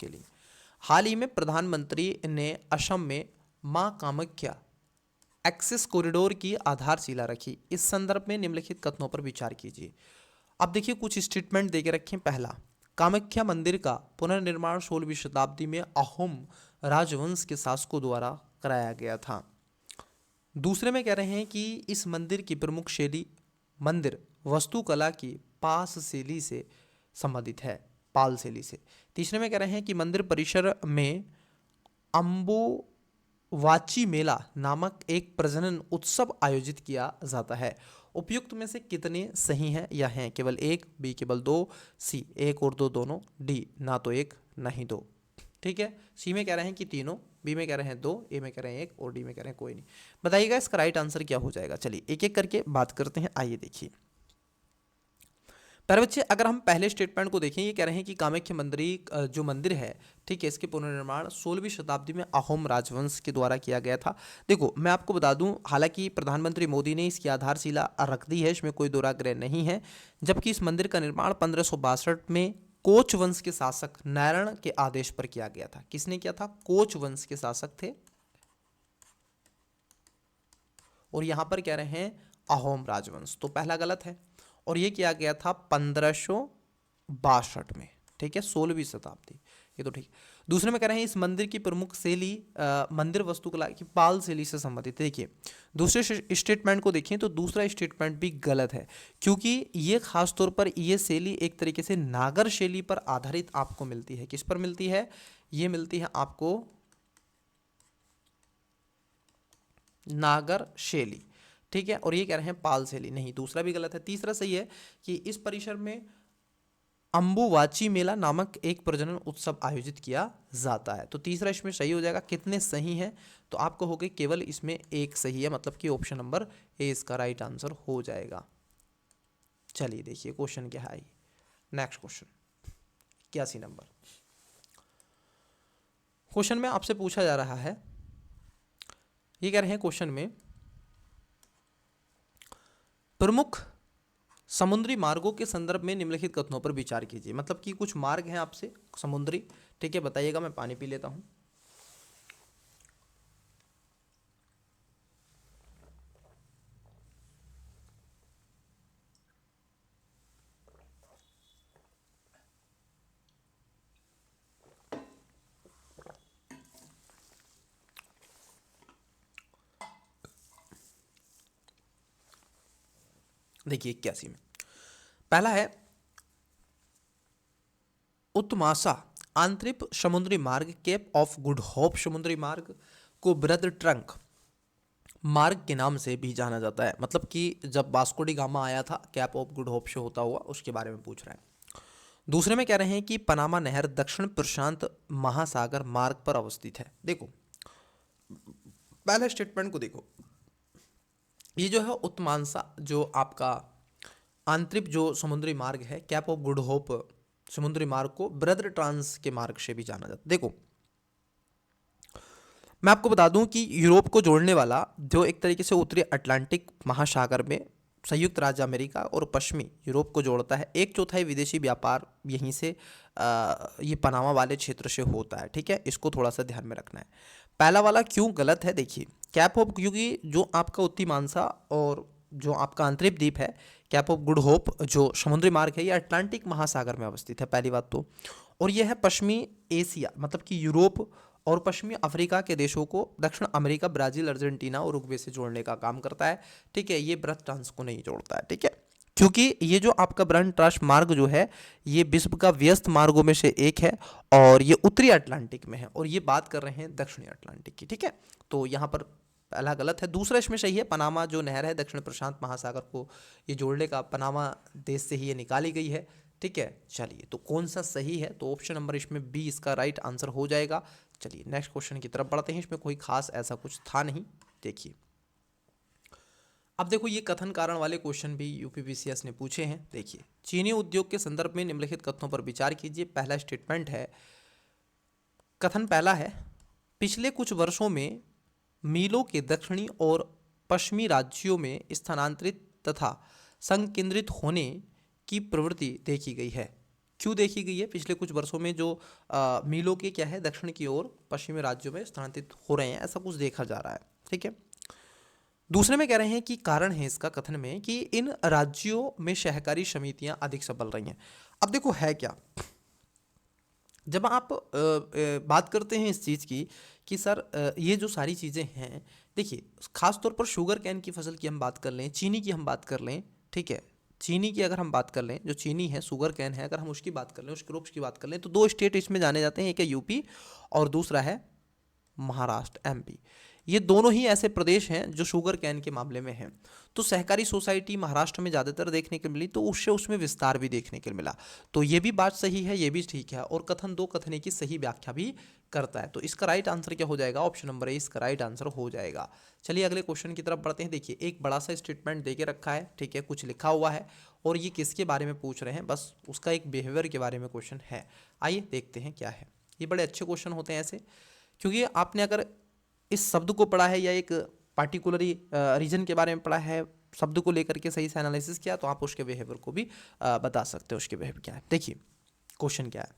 के लिए। हाल ही में प्रधानमंत्री ने असम में मां कामाख्या एक्सेस कॉरिडोर की आधारशिला रखी। इस संदर्भ में निम्नलिखित कथनों पर विचार कीजिए। अब देखिए कुछ स्टेटमेंट देके रखें। पहला, कामाख्या मंदिर का पुनर्निर्माण 16वीं शताब्दी में अहोम राजवंश के शासकों द्वारा कराया गया था। दूसरे में कह रहे हैं कि इस मंदिर की प्रमुख शैली मंदिर वास्तुकला की पास शैली से संबंधित है, पाल शैली से। तीसरे में कह रहे हैं कि मंदिर परिसर में अम्बुवाची मेला नामक एक प्रजनन उत्सव आयोजित किया जाता है। उपयुक्त में से कितने सही हैं या हैं? केवल एक, बी केवल दो, सी एक और दो दोनों, डी ना तो एक ना ही दो। ठीक है, सी में कह रहे हैं कि तीनों, बी में कह रहे हैं दो, ए में कह रहे हैं एक और डी में कह रहे हैं कोई नहीं। बताइएगा इसका राइट आंसर क्या हो जाएगा। चलिए एक एक करके बात करते हैं। आइए देखिए पर बच्चे, अगर हम पहले स्टेटमेंट को देखें, ये कह रहे हैं कि कामाख्या मंदिर जो मंदिर है, ठीक है, इसके पुनर्निर्माण 16वीं शताब्दी में अहोम राजवंश के द्वारा किया गया था। देखो मैं आपको बता दूं, हालांकि प्रधानमंत्री मोदी ने इसकी आधारशिला रख दी है, इसमें कोई दो राय नहीं है। जबकि इस मंदिर का निर्माण 1562 में कोच वंश के शासक नारायण के आदेश पर किया गया था। किसने किया था? कोच वंश के शासक थे, और यहां पर कह रहे हैं अहोम राजवंश, तो पहला गलत है। और ये किया गया था 1562 में, ठीक है, 16वीं शताब्दी, ये तो ठीक है। दूसरे में कह रहे हैं इस मंदिर की प्रमुख शैली मंदिर वास्तुकला की पाल शैली से संबंधित है। देखिए दूसरे स्टेटमेंट को देखें तो दूसरा स्टेटमेंट भी गलत है, क्योंकि ये खास तौर पर ये शैली एक तरीके से नागर शैली पर आधारित आपको मिलती है। किस पर मिलती है? ये मिलती है आपको नागर शैली। ठीक है। और ये कह रहे हैं पाल सेली, नहीं, दूसरा भी गलत है। तीसरा सही है कि इस परिसर में अंबुवाची मेला नामक एक प्रजनन उत्सव आयोजित किया जाता है। तो तीसरा इसमें सही हो जाएगा। कितने सही हैं? तो आपको हो गए केवल इसमें एक सही है, मतलब कि ऑप्शन नंबर ए इसका राइट आंसर हो जाएगा। चलिए देखिए क्वेश्चन क्या है। नेक्स्ट क्वेश्चन 81 नंबर क्वेश्चन में आपसे पूछा जा रहा है, ये कह रहे हैं क्वेश्चन में प्रमुख समुद्री मार्गों के संदर्भ में निम्नलिखित कथनों पर विचार कीजिए। मतलब कि कुछ मार्ग हैं आपसे समुद्री, ठीक है, बताइएगा। मैं पानी पी लेता हूं। देखिए 81 में पहला है उत्तमासा आंतरिक समुद्री मार्ग, केप ऑफ गुड होप समुद्री मार्ग को ब्रद ट्रंक मार्ग के नाम से भी जाना जाता है। मतलब कि जब वास्को डी गामा आया था, कैप ऑफ गुड होप से होता हुआ, उसके बारे में पूछ रहा है। दूसरे में कह रहे हैं कि पनामा नहर दक्षिण प्रशांत महासागर मार्ग पर अवस्थित है। देखो पहले स्टेटमेंट को देखो, ये जो है उत्तमांसा जो आपका आंतरिक जो समुद्री मार्ग है, कैप ऑफ गुड होप समुद्री मार्ग को ब्रदर ट्रांस के मार्ग से भी जाना जाता है। देखो मैं आपको बता दूं कि यूरोप को जोड़ने वाला जो एक तरीके से उत्तरी अटलांटिक महासागर में संयुक्त राज्य अमेरिका और पश्चिमी यूरोप को जोड़ता है, 1/4 विदेशी व्यापार यहीं से ये पनामा वाले क्षेत्र से होता है। ठीक है, इसको थोड़ा सा ध्यान में रखना है। पहला वाला क्यों गलत है? देखिए कैप ऑफ, क्योंकि जो आपका उत्तीमांसा और जो आपका अंतरिप द्वीप है कैप ऑफ गुड होप जो समुद्री मार्ग है, ये अटलांटिक महासागर में अवस्थित है, पहली बात तो। और यह है पश्चिमी एशिया, मतलब कि यूरोप और पश्चिमी अफ्रीका के देशों को दक्षिण अमेरिका, ब्राजील, अर्जेंटीना और उरुग्वे से जोड़ने का काम करता है। ठीक है, ये ब्रथ ट्रांस को नहीं जोड़ता है। ठीक है, क्योंकि ये जो आपका ब्रथ ट्रांस मार्ग जो है ये विश्व का व्यस्त मार्गों में से एक है और ये उत्तरी अटलांटिक में है, और ये बात कर रहे हैं दक्षिणी अटलांटिक की। ठीक है, तो यहाँ पर पहला गलत है। दूसरा इसमें सही है, पनामा जो नहर है दक्षिण प्रशांत महासागर को ये जोड़ने का, पनामा देश से ही ये निकाली गई है। ठीक है, चलिए तो कौन सा सही है? तो ऑप्शन नंबर इसमें बी इसका राइट आंसर हो जाएगा। चलिए नेक्स्ट क्वेश्चन की तरफ बढ़ते हैं। इसमें कोई खास ऐसा कुछ था नहीं। देखिए अब देखो ये कथन कारण वाले क्वेश्चन भी यूपीपीसीएस ने पूछे हैं। देखिए चीनी उद्योग के संदर्भ में निम्नलिखित कथनों पर विचार कीजिए। पहला स्टेटमेंट है, कथन पहला है, पिछले कुछ वर्षों में मीलों के दक्षिणी और पश्चिमी राज्यों में स्थानांतरित तथा संकेंद्रित होने की प्रवृत्ति देखी गई है। क्यों देखी गई है? पिछले कुछ वर्षों में जो मीलों के क्या है दक्षिण की ओर पश्चिमी राज्यों में स्थानांतरित हो रहे हैं, ऐसा कुछ देखा जा रहा है। ठीक है, दूसरे में कह रहे हैं कि कारण है इसका कथन में कि इन राज्यों में सहकारी समितियां अधिक सफल रही हैं। अब देखो है क्या, जब आप बात करते हैं इस चीज़ की कि सर ये जो सारी चीज़ें हैं, देखिए खास तौर पर शुगर कैन की फसल की हम बात कर लें, चीनी की हम बात कर लें, ठीक है, चीनी की अगर हम बात कर लें, जो चीनी है शुगर कैन है, अगर हम उसकी बात कर लें, उसके क्रॉप्स की बात कर लें, तो दो स्टेट इसमें जाने जाते हैं, एक है यूपी और दूसरा है महाराष्ट्र, एमपी। ये दोनों ही ऐसे प्रदेश हैं जो शुगर कैन के मामले में हैं। तो सहकारी सोसाइटी महाराष्ट्र में ज़्यादातर देखने को मिली, तो उससे उसमें विस्तार भी देखने को मिला। तो ये भी बात सही है, ये भी ठीक है, और कथन दो कथने की सही व्याख्या भी करता है। तो इसका राइट आंसर क्या हो जाएगा? ऑप्शन नंबर ए इसका राइट आंसर हो जाएगा। चलिए अगले क्वेश्चन की तरफ बढ़ते हैं। देखिए एक बड़ा सा स्टेटमेंट दे के रखा है, ठीक है, कुछ लिखा हुआ है, और ये किसके बारे में पूछ रहे हैं, बस उसका एक बिहेवियर के बारे में क्वेश्चन है। आइए देखते हैं क्या है। ये बड़े अच्छे क्वेश्चन होते हैं ऐसे, क्योंकि आपने अगर इस शब्द को पढ़ा है या एक पार्टिकुलरी रीजन के बारे में पढ़ा है, शब्द को लेकर के सही से एनालिसिस किया, तो आप उसके बिहेवियर को भी बता सकते हो उसके बिहेवियर क्या है। देखिए क्वेश्चन क्या है,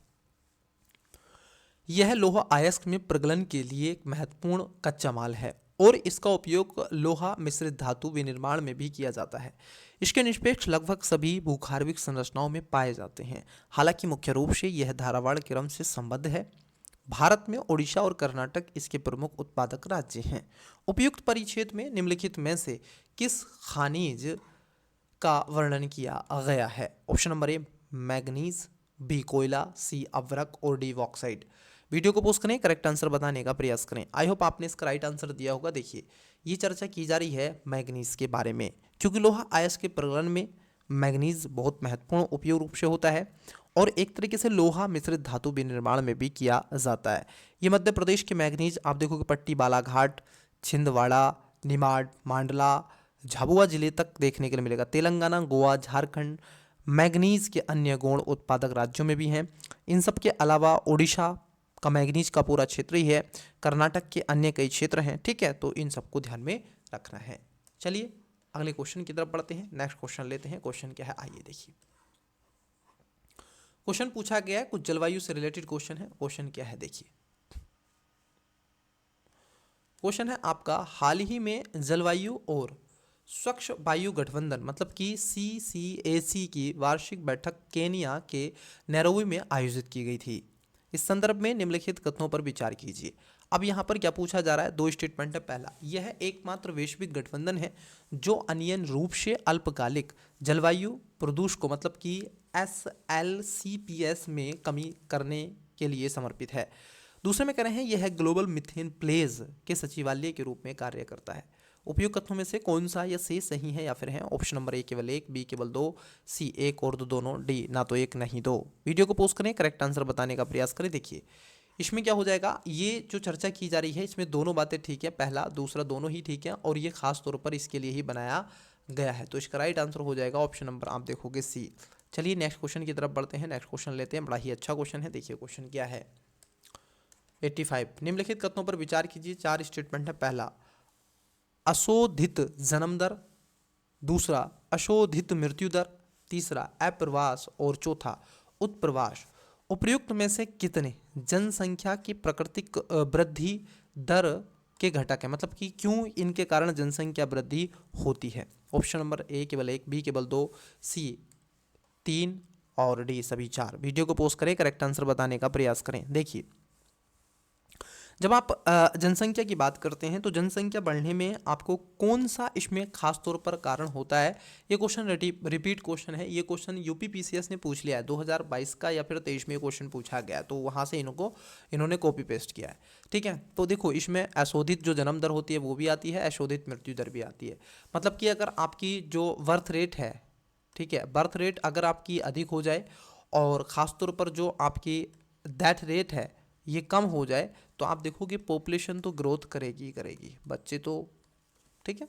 यह लोहा अयस्क में प्रगलन के लिए एक महत्वपूर्ण कच्चा माल है और इसका उपयोग लोहा मिश्रित धातु विनिर्माण में भी किया जाता है। इसके निष्पेक्ष लगभग सभी भूखार्विक संरचनाओं में पाए जाते हैं, हालांकि मुख्य रूप से यह धारावाड़ क्रम से संबद्ध है। भारत में ओडिशा और कर्नाटक इसके प्रमुख उत्पादक राज्य हैं। उपयुक्त परिच्छेद में निम्नलिखित में से किस खनिज का वर्णन किया गया है? Option number A manganese, B कोयला, सी अवरक और डी बॉक्साइट। वीडियो को पोस्ट करें, करेक्ट आंसर बताने का प्रयास करें। आई होप आपने इसका राइट आंसर दिया होगा। देखिए ये चर्चा की जा रही है मैग्नीज के बारे में, क्योंकि लोहा अयस्क के प्रकरण में मैग्नीज बहुत महत्वपूर्ण उपयोग रूप से होता है और एक तरीके से लोहा मिश्रित धातु विनिर्माण में भी किया जाता है। ये मध्य प्रदेश के मैग्नीज आप देखोगे पट्टी, बालाघाट, छिंदवाड़ा, निमाड़, मांडला, झाबुआ जिले तक देखने के लिए मिलेगा। तेलंगाना, गोवा, झारखंड मैग्नीज के अन्य गौण उत्पादक राज्यों में भी हैं। इन सब के अलावा ओडिशा का मैग्नीज का पूरा क्षेत्र ही है, कर्नाटक के अन्य कई क्षेत्र हैं, ठीक है। तो इन सबको ध्यान में रखना है। चलिए अगले क्वेश्चन की तरफ बढ़ते हैं। नेक्स्ट क्वेश्चन लेते हैं। क्वेश्चन क्या है आइए देखिए। क्वेश्चन पूछा गया है, कुछ जलवायु से रिलेटेड क्वेश्चन है। क्वेश्चन क्या है देखिए। क्वेश्चन है आपका, हाल ही में जलवायु और स्वच्छ वायु गठबंधन मतलब कि CCAC की वार्षिक बैठक केनिया के नैरोबी में आयोजित की गई थी। इस संदर्भ में निम्नलिखित कथनों पर विचार कीजिए। अब यहाँ पर क्या पूछा जा रहा है, दो स्टेटमेंट है। पहला, यह एकमात्र वैश्विक गठबंधन है जो अनियन रूप से अल्पकालिक जलवायु प्रदूषण को मतलब कि SLCPS में कमी करने के लिए समर्पित है। दूसरे में कह रहे हैं यह ग्लोबल मीथेन प्लेज के सचिवालय के रूप में कार्य करता है। उपयुक्त कथनों में से कौन सा या से सही है या फिर है? ऑप्शन नंबर ए केवल एक, बी केवल दो, सी एक और दो दोनों, डी ना तो एक नहीं दो। वीडियो को पोस्ट करें, करेक्ट आंसर बताने का प्रयास करें। देखिए इसमें क्या हो जाएगा, ये जो चर्चा की जा रही है इसमें दोनों बातें ठीक है, पहला दूसरा दोनों ही ठीक है और ये खास तौर पर इसके लिए ही बनाया गया है। तो इसका राइट आंसर हो जाएगा ऑप्शन नंबर आप देखोगे सी। चलिए नेक्स्ट क्वेश्चन की तरफ बढ़ते हैं। नेक्स्ट क्वेश्चन लेते हैं, बड़ा ही अच्छा क्वेश्चन है। देखिए क्वेश्चन क्या है 85, निम्नलिखित कथनों पर विचार कीजिए। चार स्टेटमेंट है। पहला, अशोधित जन्म दर, दूसरा अशोधित मृत्यु दर, तीसरा अप्रवास और चौथा उत्प्रवास उपयुक्त में से कितने जनसंख्या की प्राकृतिक वृद्धि दर के घटक है, मतलब कि क्यों इनके कारण जनसंख्या वृद्धि होती है? ऑप्शन नंबर ए केवल एक, बी केवल दो, सी तीन और डी सभी चार। वीडियो को पोस्ट करें, करेक्ट आंसर बताने का प्रयास करें। देखिए जब आप जनसंख्या की बात करते हैं तो जनसंख्या बढ़ने में आपको कौन सा इसमें खास तौर पर कारण होता है, ये क्वेश्चन रिपीट क्वेश्चन है। ये क्वेश्चन यूपीपीसीएस ने पूछ लिया है 2022 का या फिर 23 में क्वेश्चन पूछा गया, तो वहाँ से इन्होंने कॉपी पेस्ट किया है, ठीक है। तो देखो इसमें अशोधित जो जन्म दर होती है वो भी आती है, अशोधित मृत्यु दर भी आती है। मतलब कि अगर आपकी जो बर्थ रेट है, ठीक है, बर्थ रेट अगर आपकी अधिक हो जाए और ख़ास तौर पर जो आपकी डेथ रेट है ये कम हो जाए तो आप देखोगे पॉपुलेशन तो ग्रोथ करेगी ही करेगी, बच्चे तो, ठीक है।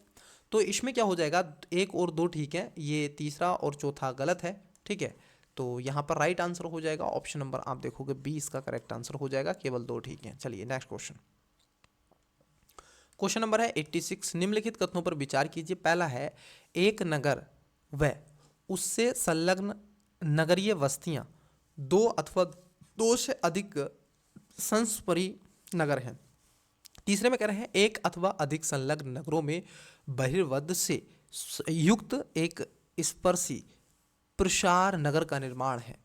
तो इसमें क्या हो जाएगा, एक और दो ठीक है, ये तीसरा और चौथा गलत है, ठीक है। तो यहाँ पर राइट आंसर हो जाएगा ऑप्शन नंबर आप देखोगे बी इसका करेक्ट आंसर हो जाएगा, केवल दो ठीक है। चलिए नेक्स्ट क्वेश्चन। क्वेश्चन नंबर है 86, निम्नलिखित कथनों पर विचार कीजिए। पहला है, एक नगर व उससे संलग्न नगरीय बस्तियां दो अथवा दो से अधिक संस्परी नगर हैं। तीसरे में कह रहे हैं एक अथवा अधिक संलग्न नगरों में बहिर्वद से युक्त एक स्पर्शी प्रसार नगर का निर्माण है।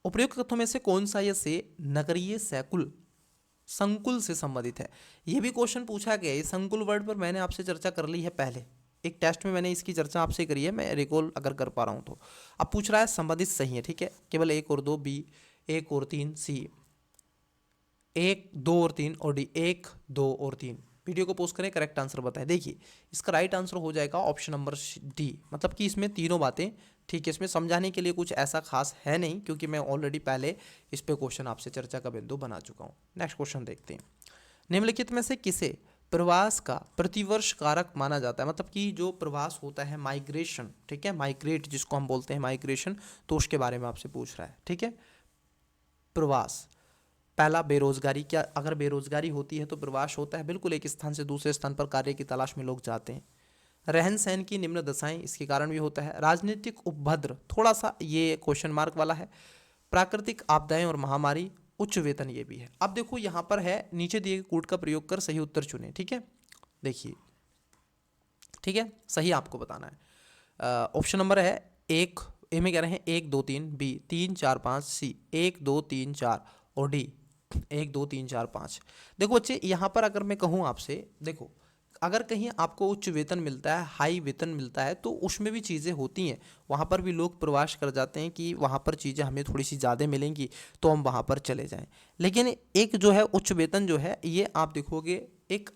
उपयुक्त तत्वों में से कौन सा ये से नगरीय संकुल से संबंधित है? यह भी क्वेश्चन पूछा गया है। संकुल वर्ड पर मैंने आपसे चर्चा कर ली है पहले, एक टेस्ट में मैंने इसकी चर्चा आपसे करी है, मैं रिकॉल अगर कर पा रहा हूँ तो। अब पूछ रहा है संबंधित सही है, ठीक है, केवल एक और दो, बी एक और तीन, सी एक दो और तीन और डी एक दो और तीन। वीडियो को पोस्ट करें, करेक्ट आंसर बताएं। देखिए इसका राइट आंसर हो जाएगा ऑप्शन नंबर डी, मतलब कि इसमें तीनों बातें ठीक है। इसमें समझाने के लिए कुछ ऐसा खास है नहीं क्योंकि मैं ऑलरेडी पहले इस पे क्वेश्चन आपसे चर्चा का बिंदु बना चुका हूँ। नेक्स्ट क्वेश्चन देखते हैं। निम्नलिखित में से किसे प्रवास का प्रतिवर्ष कारक माना जाता है? मतलब कि जो प्रवास होता है माइग्रेशन, ठीक है, माइग्रेट जिसको हम बोलते हैं माइग्रेशन, तो उसके बारे में आपसे पूछ रहा है, ठीक है। प्रवास, पहला बेरोजगारी, क्या अगर बेरोजगारी होती है तो प्रवास होता है? बिल्कुल, एक स्थान से दूसरे स्थान पर कार्य की तलाश में लोग जाते हैं। रहन सहन की निम्न दशाएं, इसके कारण भी होता है। राजनीतिक उपभद्र, थोड़ा सा ये क्वेश्चन मार्क वाला है। प्राकृतिक आपदाएं और महामारी, उच्च वेतन, ये भी है। अब देखो यहाँ पर है नीचे दिए गए कूट का प्रयोग कर सही उत्तर चुने, ठीक है। देखिए ठीक है, सही आपको बताना है। ऑप्शन नंबर है एक, ए में कह रहे हैं एक दो तीन, बी तीन चार पाँच, सी एक दो तीन चार और डी एक दो तीन चार पाँच। देखो बच्चे यहाँ पर अगर मैं कहूँ आपसे, देखो अगर कहीं आपको उच्च वेतन मिलता है, हाई वेतन मिलता है, तो उसमें भी चीज़ें होती हैं, वहाँ पर भी लोग प्रवास कर जाते हैं कि वहाँ पर चीज़ें हमें थोड़ी सी ज़्यादा मिलेंगी तो हम वहाँ पर चले जाएं। लेकिन एक जो है उच्च वेतन जो है ये आप देखोगे एक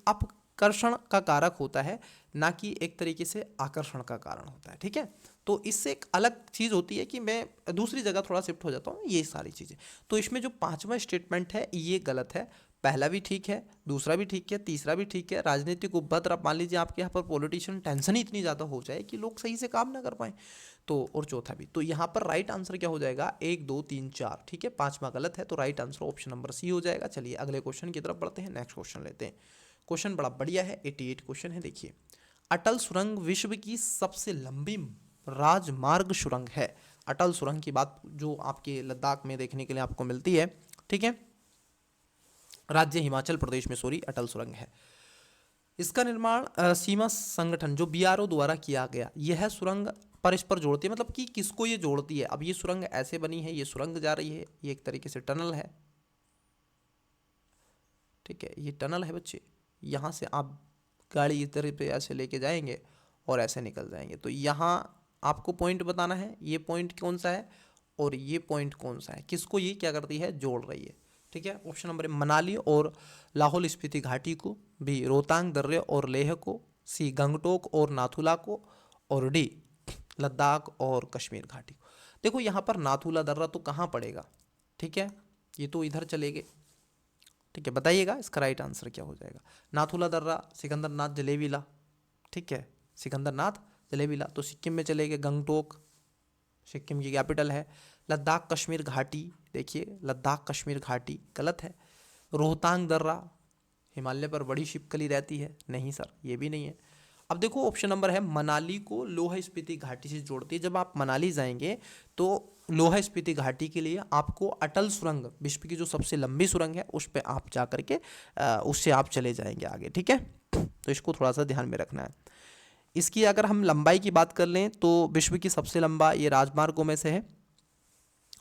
उत्कर्षण का कारक होता है, ना कि एक तरीके से आकर्षण का कारण होता है। ठीक है, तो इससे एक अलग चीज़ होती है कि मैं दूसरी जगह थोड़ा शिफ्ट हो जाता हूँ, ये सारी चीज़ें। तो इसमें जो पांचवा स्टेटमेंट है ये गलत है। पहला भी ठीक है, दूसरा भी ठीक है, तीसरा भी ठीक है। राजनीतिक उपभद्र, अब मान लीजिए आपके यहाँ पर पॉलिटिशियन टेंशन ही इतनी ज़्यादा हो जाए कि लोग सही से काम ना कर पाए, तो और चौथा भी। तो यहाँ पर राइट आंसर क्या हो जाएगा, 1 2 3 4। ठीक है, पांचवा गलत है, तो right answer option number C हो जाएगा। चलिए अगले क्वेश्चन की तरफ बढ़ते हैं, नेक्स्ट क्वेश्चन लेते हैं। क्वेश्चन बड़ा बढ़िया है, 88 क्वेश्चन है। देखिए, अटल सुरंग विश्व की सबसे लंबी राजमार्ग सुरंग है। अटल सुरंग की बात जो आपके लद्दाख में देखने के लिए आपको मिलती है। ठीक है, राज्य हिमाचल प्रदेश में सॉरी अटल सुरंग है। इसका निर्माण सीमा संगठन जो बीआरओ द्वारा किया गया। यह सुरंग परस्पर जोड़ती है, मतलब कि किसको ये जोड़ती है। अब ये सुरंग ऐसे बनी है, ये सुरंग जा रही है, ये एक तरीके से टनल है। ठीक है, ये टनल है बच्चे, यहाँ से आप गाड़ी इस तरह पे ऐसे लेके जाएंगे और ऐसे निकल जाएंगे। तो यहाँ आपको पॉइंट बताना है, ये पॉइंट कौन सा है और ये पॉइंट कौन सा है, किसको ये क्या करती है, जोड़ रही है। ठीक है, ऑप्शन नंबर ए मनाली और लाहौल स्पीति घाटी को, बी रोहतांग दर्रे और लेह को, सी गंगटोक और नाथुला को, और डी लद्दाख और कश्मीर घाटी को। देखो यहाँ पर नाथुला दर्रा तो कहाँ पड़ेगा, ठीक है, ये तो इधर चले गए। ठीक है, बताइएगा इसका राइट आंसर क्या हो जाएगा। नाथुला दर्रा सिकंदरनाथ जलेबीला, ठीक है, सिकंदरनाथ जलेबीला। तो सिक्किम में चले गए, गंगटोक सिक्किम की कैपिटल है। लद्दाख कश्मीर घाटी, देखिए लद्दाख कश्मीर घाटी गलत है। रोहतांग दर्रा, हिमालय पर बड़ी छिपकली रहती है, नहीं सर ये भी नहीं है। अब देखो ऑप्शन नंबर है मनाली को लोहा स्पीति घाटी से जोड़ती है। जब आप मनाली जाएंगे तो लोहा स्पीति घाटी के लिए आपको अटल सुरंग, विश्व की जो सबसे लंबी सुरंग है, उस पर आप जा करके उससे आप चले जाएंगे आगे। ठीक है, तो इसको थोड़ा सा ध्यान में रखना है। इसकी अगर हम लंबाई की बात कर लें तो विश्व की सबसे लंबा ये राजमार्गों में से है।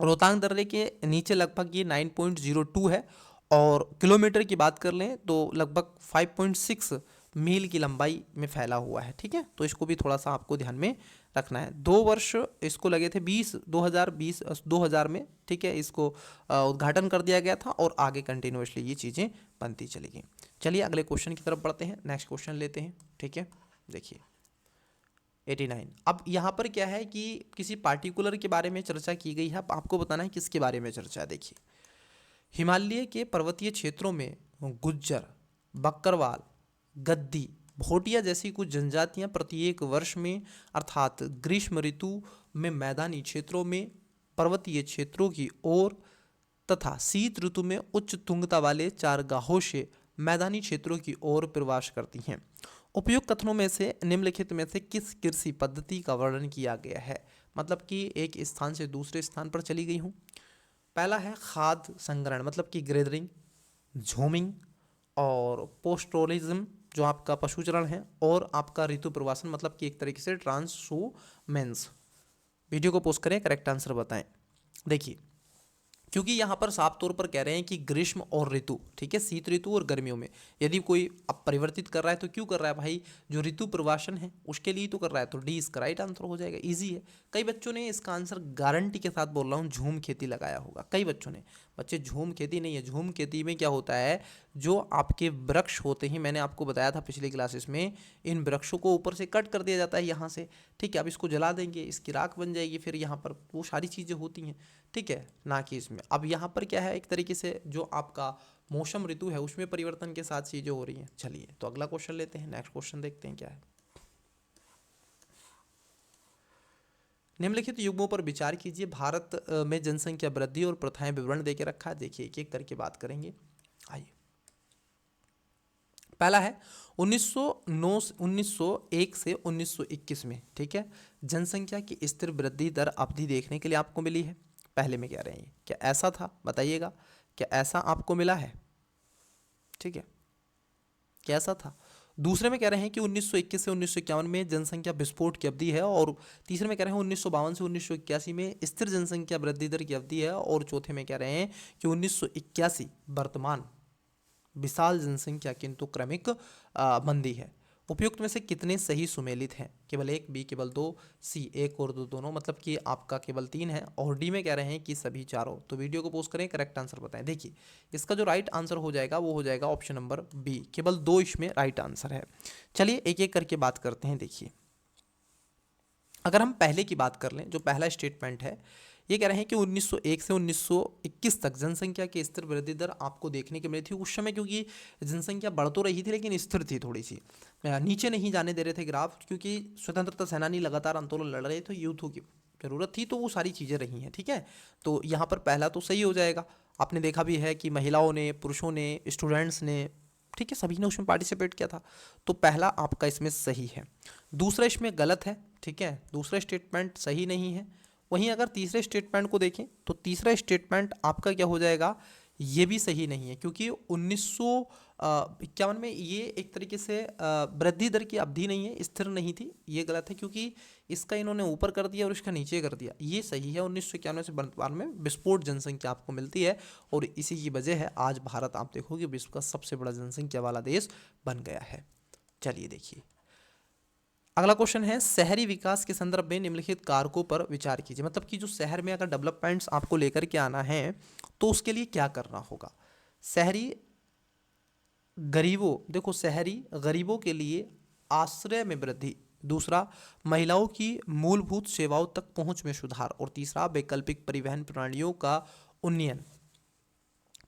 रोहतांग दर्रे के नीचे लगभग ये 9.02 है, और किलोमीटर की बात कर लें तो लगभग 5.6 मील की लंबाई में फैला हुआ है। ठीक है, तो इसको भी थोड़ा सा आपको ध्यान में रखना है। 2 वर्ष इसको लगे थे, 2020 में। ठीक है, इसको उद्घाटन कर दिया गया था और आगे कंटिन्यूसली ये चीज़ें बनती चली गई। चलिए अगले क्वेश्चन की तरफ बढ़ते हैं, नेक्स्ट क्वेश्चन लेते हैं। ठीक है, देखिए 89। अब यहाँ पर क्या है कि किसी पार्टिकुलर के बारे में चर्चा की गई है, अब आपको बताना है किसके बारे में चर्चा है। देखिए, हिमालय के पर्वतीय क्षेत्रों में गुज्जर, बकरवाल, गद्दी, भोटिया जैसी कुछ जनजातियां प्रत्येक वर्ष में अर्थात ग्रीष्म ऋतु में मैदानी क्षेत्रों में पर्वतीय क्षेत्रों की ओर तथा शीत ऋतु में उच्च तुंगता वाले चारगाहों से मैदानी क्षेत्रों की ओर प्रवास करती हैं। उपयुक्त कथनों में से निम्नलिखित में से किस कृषि पद्धति का वर्णन किया गया है, मतलब कि एक स्थान से दूसरे स्थान पर चली गई हूँ। पहला है खाद्य संग्रहण, मतलब कि ग्रेदरिंग, झूमिंग और पोस्टोरिज्म जो आपका पशुचरण है, और आपका ऋतु प्रवासन मतलब कि एक तरीके से ट्रांसशूमेंस। वीडियो को पोस्ट करें, करेक्ट आंसर बताएं। देखिए, क्योंकि यहाँ पर साफ तौर पर कह रहे हैं कि ग्रीष्म और ऋतु, ठीक है, शीत ऋतु और गर्मियों में यदि कोई अब परिवर्तित कर रहा है तो क्यों कर रहा है भाई, जो ऋतु प्रवासन है उसके लिए तो कर रहा है। तो डी इसका राइट आंसर हो जाएगा, इजी है। कई बच्चों ने इसका आंसर गारंटी के साथ बोल रहा हूँ झूम खेती लगाया होगा, कई बच्चों ने। बच्चे झूम खेती नहीं है, झूम खेती में क्या होता है, जो आपके वृक्ष होते हैं, मैंने आपको बताया था पिछली क्लासेस में, इन वृक्षों को ऊपर से कट कर दिया जाता है यहाँ से। ठीक है, अब इसको जला देंगे, इसकी राख बन जाएगी, फिर यहाँ पर वो सारी चीज़ें होती हैं। ठीक है, ना कि इसमें। अब यहाँ पर क्या है, एक तरीके से जो आपका मौसम ऋतु है उसमें परिवर्तन के साथ चीज़ें हो रही हैं। चलिए तो अगला क्वेश्चन लेते हैं, नेक्स्ट क्वेश्चन देखते हैं क्या है। निम्नलिखित युग्मों पर विचार कीजिए। भारत में जनसंख्या वृद्धि और प्रथाएं विवरण देके रखा है, देखिए एक एक करके बात करेंगे। आइए, पहला है 1901 से 1921 में, ठीक है, जनसंख्या की स्थिर वृद्धि दर अवधि देखने के लिए आपको मिली है। पहले में कह रहे हैं क्या ऐसा था, बताइएगा क्या ऐसा आपको मिला है, ठीक है, कैसा था। दूसरे में कह रहे हैं कि 1921 से 1951 में जनसंख्या विस्फोट की अवधि है, और तीसरे में कह रहे हैं 1952 से 1981 में स्थिर जनसंख्या वृद्धि दर की अवधि है, और चौथे में कह रहे हैं कि 1981 वर्तमान विशाल जनसंख्या किंतु क्रमिक मंदी है। उपयुक्त में से कितने सही सुमेलित हैं? केवल एक, बी केवल दो, सी एक और दो दोनों, मतलब कि आपका केवल तीन है, और डी में कह रहे हैं कि सभी चारों। तो वीडियो को पोस्ट करें, करेक्ट आंसर बताएं। देखिए इसका जो राइट आंसर हो जाएगा वो हो जाएगा ऑप्शन नंबर बी, केवल दो इसमें राइट आंसर है। चलिए एक एक करके बात करते हैं। देखिए अगर हम पहले की बात कर लें, जो पहला स्टेटमेंट है, ये कह रहे हैं कि 1901 से 1921 तक जनसंख्या की स्थिर वृद्धि दर आपको देखने को मिली थी। उस समय क्योंकि जनसंख्या बढ़ तो रही थी लेकिन स्थिर थी, थोड़ी सी नीचे नहीं जाने दे रहे थे ग्राफ, क्योंकि स्वतंत्रता सेनानी लगातार आंदोलन लड़ रहे थे, यूथों की जरूरत थी, तो वो सारी चीज़ें रही हैं। ठीक है, तो यहाँ पर पहला तो सही हो जाएगा। आपने देखा भी है कि महिलाओं ने, पुरुषों ने, स्टूडेंट्स ने, ठीक है, सभी ने उसमें पार्टिसिपेट किया था, तो पहला आपका इसमें सही है। दूसरा इसमें गलत है, ठीक है, दूसरा स्टेटमेंट सही नहीं है। वहीं अगर तीसरे स्टेटमेंट को देखें तो तीसरा स्टेटमेंट आपका क्या हो जाएगा, ये भी सही नहीं है, क्योंकि 1951 में ये एक तरीके से वृद्धि दर की अवधि नहीं है, स्थिर नहीं थी, ये गलत है, क्योंकि इसका इन्होंने ऊपर कर दिया और इसका नीचे कर दिया, ये सही है। 1991 से वर्तमान में विस्फोट जनसंख्या आपको मिलती है, और इसी की वजह है आज भारत आप देखोगे विश्व का सबसे बड़ा जनसंख्या वाला देश बन गया है। चलिए देखिए अगला क्वेश्चन है, शहरी विकास के संदर्भ में निम्नलिखित कारकों पर विचार कीजिए। मतलब कि जो शहर में अगर डेवलपमेंट्स आपको लेकर के आना है तो उसके लिए क्या करना होगा। शहरी गरीबों, देखो शहरी गरीबों के लिए आश्रय में वृद्धि, दूसरा महिलाओं की मूलभूत सेवाओं तक पहुंच में सुधार, और तीसरा वैकल्पिक परिवहन प्रणालियों का उन्नयन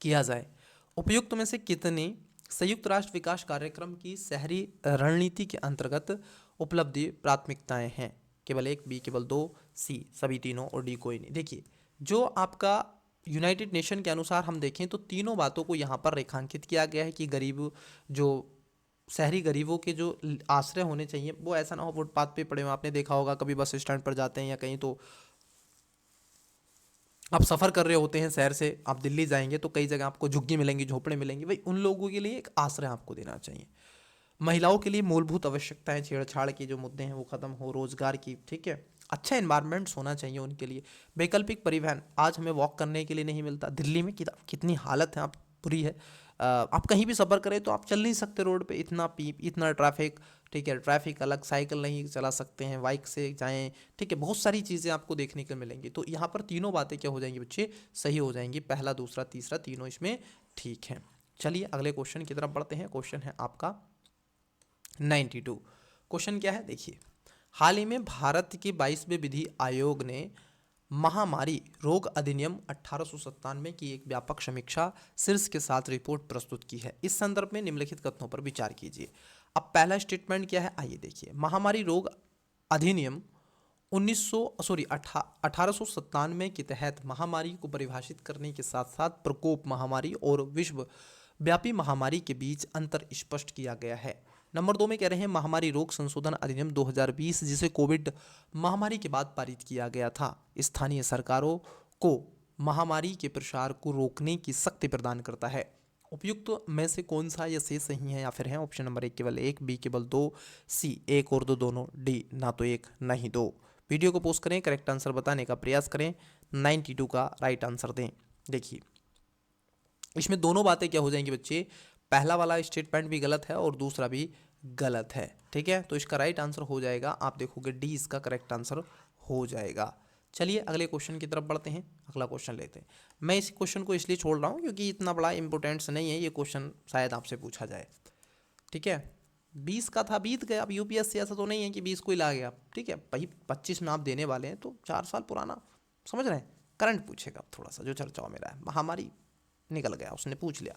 किया जाए। उपयुक्त में से कितने संयुक्त राष्ट्र विकास कार्यक्रम की शहरी रणनीति के अंतर्गत उपलब्धि प्राथमिकताएं हैं? केवल एक, बी केवल दो, सी सभी तीनों, और डी कोई नहीं। देखिए जो आपका यूनाइटेड नेशन के अनुसार हम देखें तो तीनों बातों को यहाँ पर रेखांकित किया गया है कि गरीब, जो शहरी गरीबों के जो आश्रय होने चाहिए वो ऐसा ना हो फुटपाथ पे पड़े हो। आपने देखा होगा कभी बस स्टैंड पर जाते हैं या कहीं, तो आप सफ़र कर रहे होते हैं शहर से, आप दिल्ली जाएंगे तो कई जगह आपको झुग्गी मिलेंगी, झोपड़े मिलेंगे, भाई उन लोगों के लिए एक आश्रय आपको देना चाहिए। महिलाओं के लिए मूलभूत आवश्यकताएं, छेड़छाड़ के जो मुद्दे हैं वो खत्म हो, रोजगार की, ठीक है, अच्छा इन्वायरमेंट्स होना चाहिए उनके लिए। वैकल्पिक परिवहन, आज हमें वॉक करने के लिए नहीं मिलता, दिल्ली में कितनी हालत है आप बुरी है। आप कहीं भी सफ़र करें तो आप चल नहीं सकते रोड पे, इतना पीप, इतना ट्रैफिक, ठीक है, ट्रैफिक अलग, साइकिल नहीं चला सकते हैं, बाइक से जाएं, ठीक है, बहुत सारी चीज़ें आपको देखने को मिलेंगी। तो यहाँ पर तीनों बातें क्या हो जाएंगी बच्चे, सही हो जाएंगी, पहला दूसरा तीसरा तीनों इसमें ठीक है। चलिए अगले क्वेश्चन की तरफ बढ़ते हैं। क्वेश्चन है आपका 92। क्वेश्चन क्या है देखिए, हाल ही में भारत के 22वें विधि आयोग ने महामारी रोग अधिनियम 1897 की एक व्यापक समीक्षा शीर्ष के साथ रिपोर्ट प्रस्तुत की है। इस संदर्भ में निम्नलिखित कथनों पर विचार कीजिए। अब पहला स्टेटमेंट क्या है, आइए देखिए। महामारी रोग अधिनियम 1897 के तहत महामारी को परिभाषित करने के साथ साथ प्रकोप महामारी और विश्व व्यापी महामारी के बीच अंतर स्पष्ट किया गया है। नंबर 2 में कह रहे हैं महामारी रोग संशोधन अधिनियम 2020, जिसे कोविड महामारी के बाद पारित किया गया था, स्थानीय सरकारों को महामारी के प्रसार को रोकने की शक्ति प्रदान करता है। उपयुक्त में से कौन सा या से सही है या फिर है? ऑप्शन नंबर एक केवल एक, बी केवल दो, सी एक और दो दोनों, डी ना तो एक ना ही दो। वीडियो को पोस्ट करें, करेक्ट आंसर बताने का प्रयास करें, 92 का राइट आंसर दें। देखिए इसमें दोनों बातें क्या हो जाएंगी बच्चे, पहला वाला स्टेटमेंट भी गलत है और दूसरा भी गलत है, ठीक है, तो इसका राइट आंसर हो जाएगा, आप देखोगे डी इसका करेक्ट आंसर हो जाएगा। चलिए अगले क्वेश्चन की तरफ बढ़ते हैं, अगला क्वेश्चन लेते हैं। मैं इस क्वेश्चन को इसलिए छोड़ रहा हूँ क्योंकि इतना बड़ा इंपॉर्टेंट्स नहीं है, ये क्वेश्चन शायद आपसे पूछा जाए, ठीक है। 20 का था, बीत गया, अब यूपीएससी ऐसा तो नहीं है कि 20 को ही ला गया, ठीक है भाई, 25 में आप देने वाले हैं तो 4 साल पुराना, समझ रहे हैं, करंट पूछेगा थोड़ा सा जो चर्चाओं में रहा है। महामारी निकल गया, उसने पूछ लिया।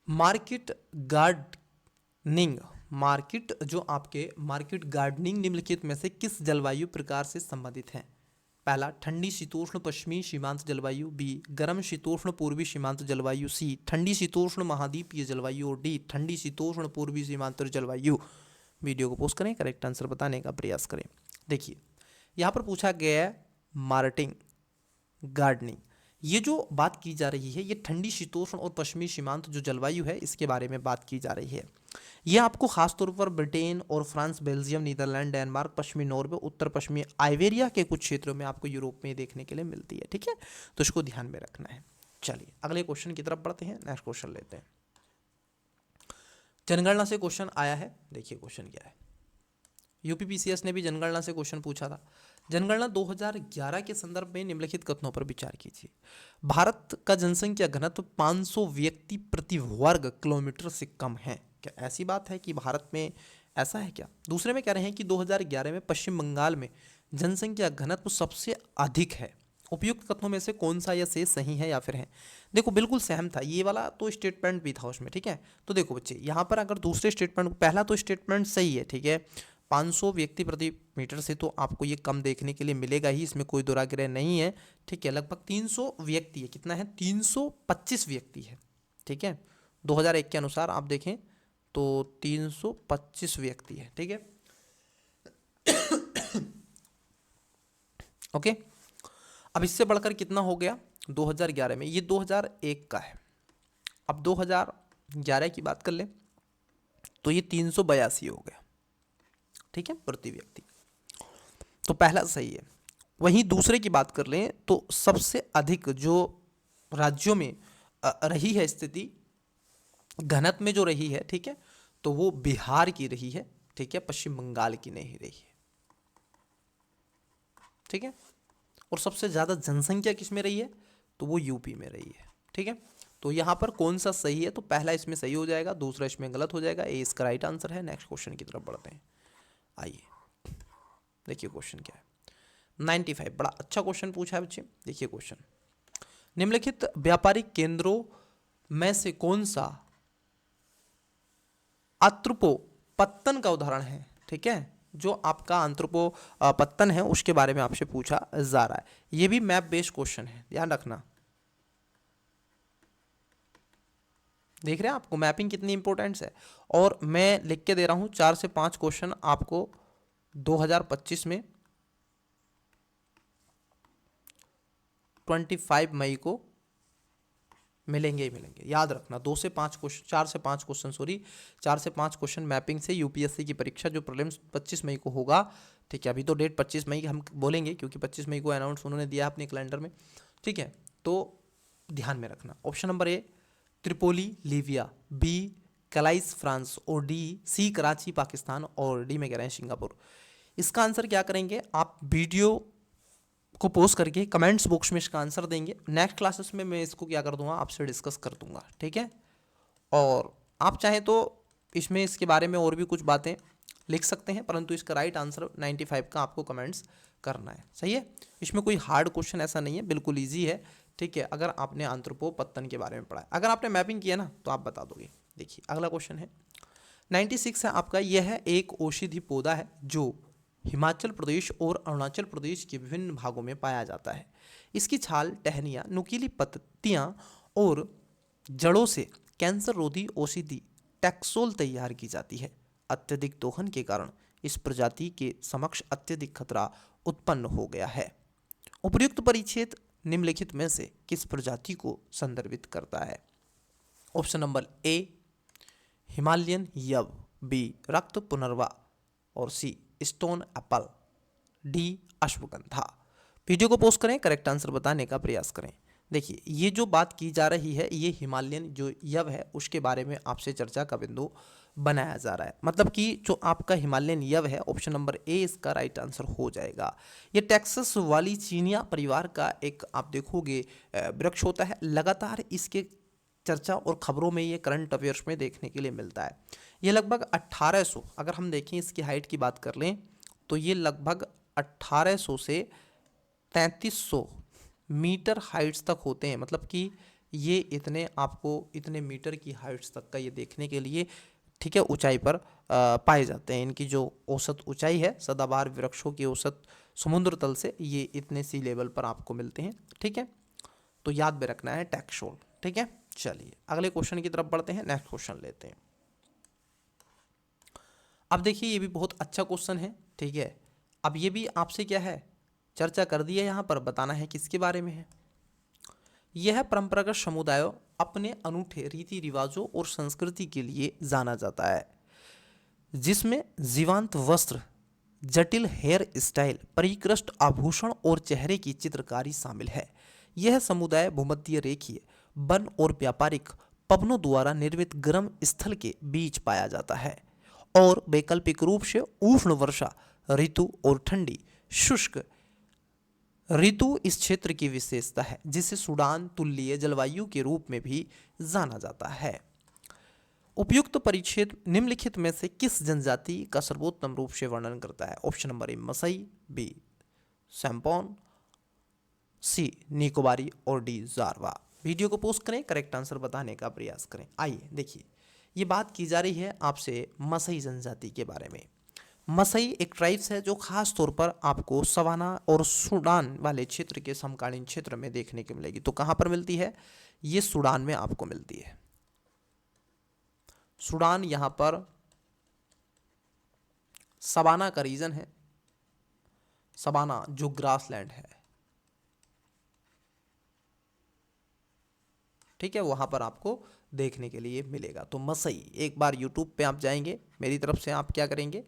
मार्केट गार्डनिंग, मार्केट जो आपके मार्केट गार्डनिंग निम्नलिखित में से किस जलवायु प्रकार से संबंधित है? पहला ठंडी शीतोष्ण पश्चिमी सीमांत जलवायु, बी गर्म शीतोष्ण पूर्वी सीमांत जलवायु, सी ठंडी शीतोष्ण महाद्वीपीय जलवायु, और डी ठंडी शीतोष्ण पूर्वी सीमांत जलवायु। वीडियो को पोस्ट करें, करेक्ट आंसर बताने का प्रयास करें। देखिए यहाँ पर पूछा गया है मार्केटिंग गार्डनिंग, ये जो बात की जा रही है ये ठंडी शीतोष्ण और पश्चिमी सीमांत जो जलवायु है इसके बारे में बात की जा रही है। ये आपको खासतौर पर ब्रिटेन और फ्रांस, बेल्जियम, नीदरलैंड, डेनमार्क, पश्चिमी नॉर्वे, उत्तर पश्चिमी आइबेरिया के कुछ क्षेत्रों में आपको यूरोप में देखने के लिए मिलती है, ठीक है, तो इसको ध्यान में रखना है। चलिए अगले क्वेश्चन की तरफ बढ़ते हैं, नेक्स्ट क्वेश्चन लेते हैं। जनगणना से क्वेश्चन आया है, देखिए क्वेश्चन क्या है। यूपीपीसीएस ने भी जनगणना से क्वेश्चन पूछा था। जनगणना 2011 के संदर्भ में निम्नलिखित कथनों पर विचार कीजिए। भारत का जनसंख्या घनत्व 500 व्यक्ति प्रति वर्ग किलोमीटर से कम है। क्या ऐसी बात है कि भारत में ऐसा है क्या? दूसरे में कह रहे हैं कि 2011 में पश्चिम बंगाल में जनसंख्या घनत्व सबसे अधिक है। उपयुक्त कथनों में से कौन सा या से सही है या फिर है? देखो बिल्कुल सहम था, ये वाला तो स्टेटमेंट भी था उसमें, ठीक है। तो देखो बच्चे, यहाँ पर अगर दूसरे स्टेटमेंट, पहला तो स्टेटमेंट सही है, ठीक है। 500 व्यक्ति प्रति मीटर से तो आपको ये कम देखने के लिए मिलेगा ही, इसमें कोई दुराग्रह नहीं है, ठीक है। लगभग 300 व्यक्ति है, कितना है? 325 व्यक्ति है, ठीक है। 2001 के अनुसार आप देखें तो 325 व्यक्ति है, ठीक है। ओके, अब इससे बढ़कर कितना हो गया 2011 में? ये 2001 का है। अब 2011 की बात कर ले तो ये 382 हो गया, ठीक है, प्रति व्यक्ति। तो पहला सही है। वहीं दूसरे की बात कर लें तो सबसे अधिक जो राज्यों में रही है स्थिति घनत्व में जो रही है, ठीक है, तो वो बिहार की रही है, ठीक है, पश्चिम बंगाल की नहीं रही है, ठीक है। और सबसे ज़्यादा जनसंख्या किस में रही है? तो वो यूपी में रही है, ठीक है। तो यहाँ पर कौन सा सही है? तो पहला इसमें सही हो जाएगा, दूसरा इसमें गलत हो जाएगा। ए इसका राइट आंसर है। नेक्स्ट क्वेश्चन की तरफ बढ़ते हैं। आइए देखिए क्वेश्चन क्या है। 95, बड़ा अच्छा क्वेश्चन पूछा है बच्चे। देखिए क्वेश्चन, निम्नलिखित व्यापारिक केंद्रों में से कौन सा आंत्रपोपत्तन का उदाहरण है? ठीक है, जो आपका आंत्रपोपत्तन है उसके बारे में आपसे पूछा जा रहा है। ये भी मैप बेस्ड क्वेश्चन है, ध्यान रखना। देख रहे हैं आपको मैपिंग कितनी इंपॉर्टेंट है। और मैं लिख के दे रहा हूं 4 से 5 क्वेश्चन आपको 2025 में 25 मई को मिलेंगे ही मिलेंगे, याद रखना। 2 से 5 क्वेश्चन, 4 से 5 क्वेश्चन, सॉरी 4 से 5 क्वेश्चन मैपिंग से यूपीएससी की परीक्षा जो प्रीलिम्स 25 मई को होगा, ठीक है। अभी तो डेट 25 मई हम बोलेंगे क्योंकि 25 मई को अनाउंस उन्होंने दिया अपने कैलेंडर में, ठीक है। तो ध्यान में रखना। Option number A Tripoli Libya, B Calais France, और डी सी कराची पाकिस्तान, और डी में कह रहे हैं सिंगापुर। इसका आंसर क्या करेंगे आप? वीडियो को पोस्ट करके कमेंट्स बॉक्स में इसका आंसर देंगे। नेक्स्ट क्लासेस में मैं इसको क्या कर दूंगा, आपसे डिस्कस कर दूंगा, ठीक है। और आप चाहें तो इसमें इसके बारे में और भी कुछ बातें लिख सकते हैं, परंतु इसका राइट आंसर 95 का आपको कमेंट्स करना है, सही है। इसमें कोई हार्ड क्वेश्चन ऐसा नहीं है, बिल्कुल ईजी है, ठीक है। अगर आपने आंत्रपोपत्तन के बारे में पढ़ा है, अगर आपने मैपिंग किया ना तो आप बता दोगे। देखिए अगला क्वेश्चन है 96 है आपका। यह है एक औषधि पौधा है जो हिमाचल प्रदेश और अरुणाचल प्रदेश के विभिन्न भागों में पाया जाता है। इसकी छाल, टहनियाँ, नुकीली पत्तियाँ और जड़ों से कैंसर रोधी औषधि टैक्सोल तैयार की जाती है। अत्यधिक दोहन के कारण इस प्रजाति के समक्ष अत्यधिक खतरा उत्पन्न हो गया है। उपर्युक्त परिच्छेद निम्नलिखित में से किस प्रजाति को संदर्भित करता है? Option number A Himalayan yew, B रक्त पुनर्वा, और C stone apple, D ashwagandha. Video को पोस्ट करें, करेक्ट आंसर बताने का प्रयास करें। देखिए ये जो बात की जा रही है ये हिमालयन जो यव है उसके बारे में आपसे चर्चा का बिंदु बनाया जा रहा है। मतलब कि जो आपका हिमालयन यव है, ऑप्शन नंबर ए इसका राइट आंसर हो जाएगा। ये टेक्सास वाली चीनिया परिवार का एक आप देखोगे वृक्ष होता है। लगातार इसके चर्चा और खबरों में ये करंट अफेयर्स में देखने के लिए मिलता है। ये लगभग 1800, अगर हम देखें इसकी हाइट की बात कर लें तो ये लगभग 1800 से 3300 मीटर हाइट्स तक होते हैं। मतलब कि ये इतने आपको इतने मीटर की हाइट्स तक का ये देखने के लिए, ठीक है, ऊंचाई पर पाए जाते हैं। इनकी जो औसत ऊंचाई है सदाबहार वृक्षों की औसत समुद्र तल से ये इतने सी लेवल पर आपको मिलते हैं, ठीक है। तो याद में रखना है टैक्सोल, ठीक है। चलिए अगले क्वेश्चन की तरफ बढ़ते हैं, नेक्स्ट क्वेश्चन लेते हैं। अब देखिए ये भी बहुत अच्छा क्वेश्चन है, ठीक है। अब ये भी आपसे क्या है, चर्चा कर दी है, यहाँ पर बताना है किसके बारे में है। यह परंपरागत समुदायों अपने अनूठे रीति रिवाजों और संस्कृति के लिए जाना जाता है, जिसमें जीवंत वस्त्र, जटिल हेयर स्टाइल, परिष्कृत आभूषण और चेहरे की चित्रकारी शामिल है। यह समुदाय भूमध्य रेखीय वन और व्यापारिक पवनों द्वारा निर्मित गर्म स्थल के बीच पाया जाता है और वैकल्पिक रूप से उष्ण वर्षा ऋतु और ठंडी शुष्क ऋतु इस क्षेत्र की विशेषता है, जिसे सूडान तुल्य जलवायु के रूप में भी जाना जाता है। उपयुक्त परिच्छेद निम्नलिखित में से किस जनजाति का सर्वोत्तम रूप से वर्णन करता है? ऑप्शन नंबर ए मसई, बी सैम्पॉन, सी निकोबारी और डी जारवा। वीडियो को पोस्ट करें, करेक्ट आंसर बताने का प्रयास करें। आइए देखिए, ये बात की जा रही है आपसे मसई जनजाति के बारे में। मसई एक ट्राइब्स है जो खास तौर पर आपको सवाना और सूडान वाले क्षेत्र के समकालीन क्षेत्र में देखने को मिलेगी। तो कहाँ पर मिलती है? ये सूडान में आपको मिलती है। सूडान यहाँ पर सवाना का रीजन है, सवाना जो ग्रासलैंड है, ठीक है, वहां पर आपको देखने के लिए मिलेगा। तो मसई, एक बार यूट्यूब पे आप जाएंगे, मेरी तरफ से आप क्या करेंगे,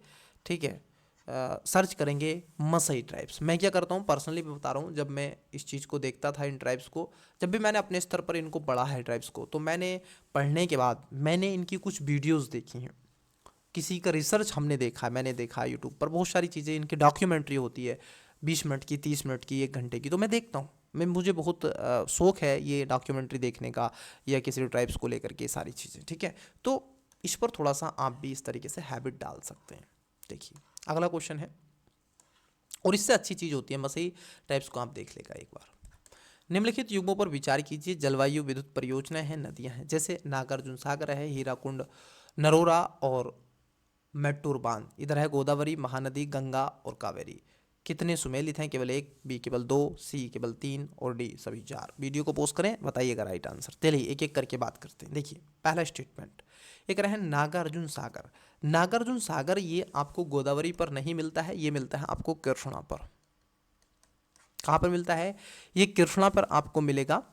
ठीक है, सर्च करेंगे मसई ट्राइब्स। मैं क्या करता हूँ, पर्सनली बता रहा हूँ, जब मैं इस चीज़ को देखता था, इन ट्राइब्स को, जब भी मैंने अपने स्तर पर इनको पढ़ा है ट्राइब्स को, तो मैंने पढ़ने के बाद मैंने इनकी कुछ वीडियोज़ देखी हैं, किसी का रिसर्च हमने देखा, मैंने देखा यूट्यूब पर बहुत सारी चीज़ें, इनकी डॉक्यूमेंट्री होती है 20 मिनट की, 30 मिनट की, 1 घंटे की, तो मैं देखता हूँ। मुझे बहुत शौक है ये डॉक्यूमेंट्री देखने का, या किसी ट्राइब्स को लेकर के सारी चीज़ें, ठीक है। तो इस पर थोड़ा सा आप भी इस तरीके से हैबिट डाल सकते हैं। देखिए अगला क्वेश्चन है, और इससे अच्छी चीज़ होती है, मसई टाइप्स को आप देख लेगा एक बार। निम्नलिखित युगों पर विचार कीजिए। जलवायु विद्युत परियोजनाएं हैं, नदियां हैं, जैसे नागार्जुन सागर है, हीराकुंड, नरोरा और मेट्टूर बांध। इधर है गोदावरी, महानदी, गंगा और कावेरी। कितने सुमेलित हैं? केवल 1, बी केवल 2, सी केवल 3 और डी सभी 4। वीडियो को पोस्ट करें, बताइएगा राइट आंसर। चलिए एक एक करके बात करते हैं। देखिए पहला स्टेटमेंट, एक रहे नागार्जुन सागर। नागार्जुन सागर ये आपको गोदावरी पर नहीं मिलता है, ये मिलता है आपको कृष्णा पर। कहाँ पर मिलता है? ये कृष्णा पर आपको मिलेगा,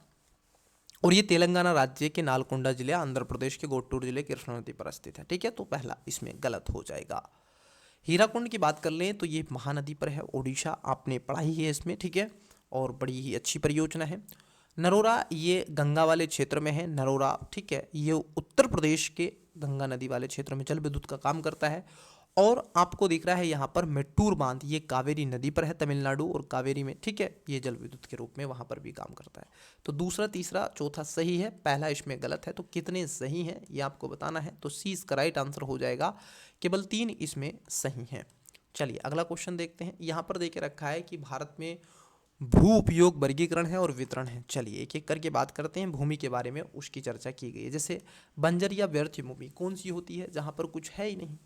और ये तेलंगाना राज्य के नालकोंडा जिले, आंध्र प्रदेश के गोट्टूर जिले, कृष्णा नदी पर स्थित है, ठीक है। तो पहला इसमें गलत हो जाएगा। हीराकुंड की बात कर लें तो ये महानदी पर है, ओडिशा, आपने पढ़ाई है इसमें, ठीक है, और बड़ी ही अच्छी परियोजना है। नरोरा ये गंगा वाले क्षेत्र में है, नरोरा, ठीक है, ये उत्तर प्रदेश के गंगा नदी वाले क्षेत्र में जल विद्युत का काम करता है। और आपको दिख रहा है यहाँ पर मेट्टूर बांध, ये कावेरी नदी पर है, तमिलनाडु और कावेरी में, ठीक है, ये जल विद्युत के रूप में वहाँ पर भी काम करता है। तो दूसरा, तीसरा, चौथा सही है, पहला इसमें गलत है। तो कितने सही हैं ये आपको बताना है। तो सी इसका राइट आंसर हो जाएगा, केवल 3 इसमें सही हैं। चलिए अगला क्वेश्चन देखते हैं। यहाँ पर देके रखा है कि भारत में भू उपयोग वर्गीकरण है और वितरण है। चलिए एक एक करके बात करते हैं। भूमि के बारे में उसकी चर्चा की गई है, जैसे बंजर या व्यर्थ भूमि कौन सी होती है? जहाँ पर कुछ है ही नहीं।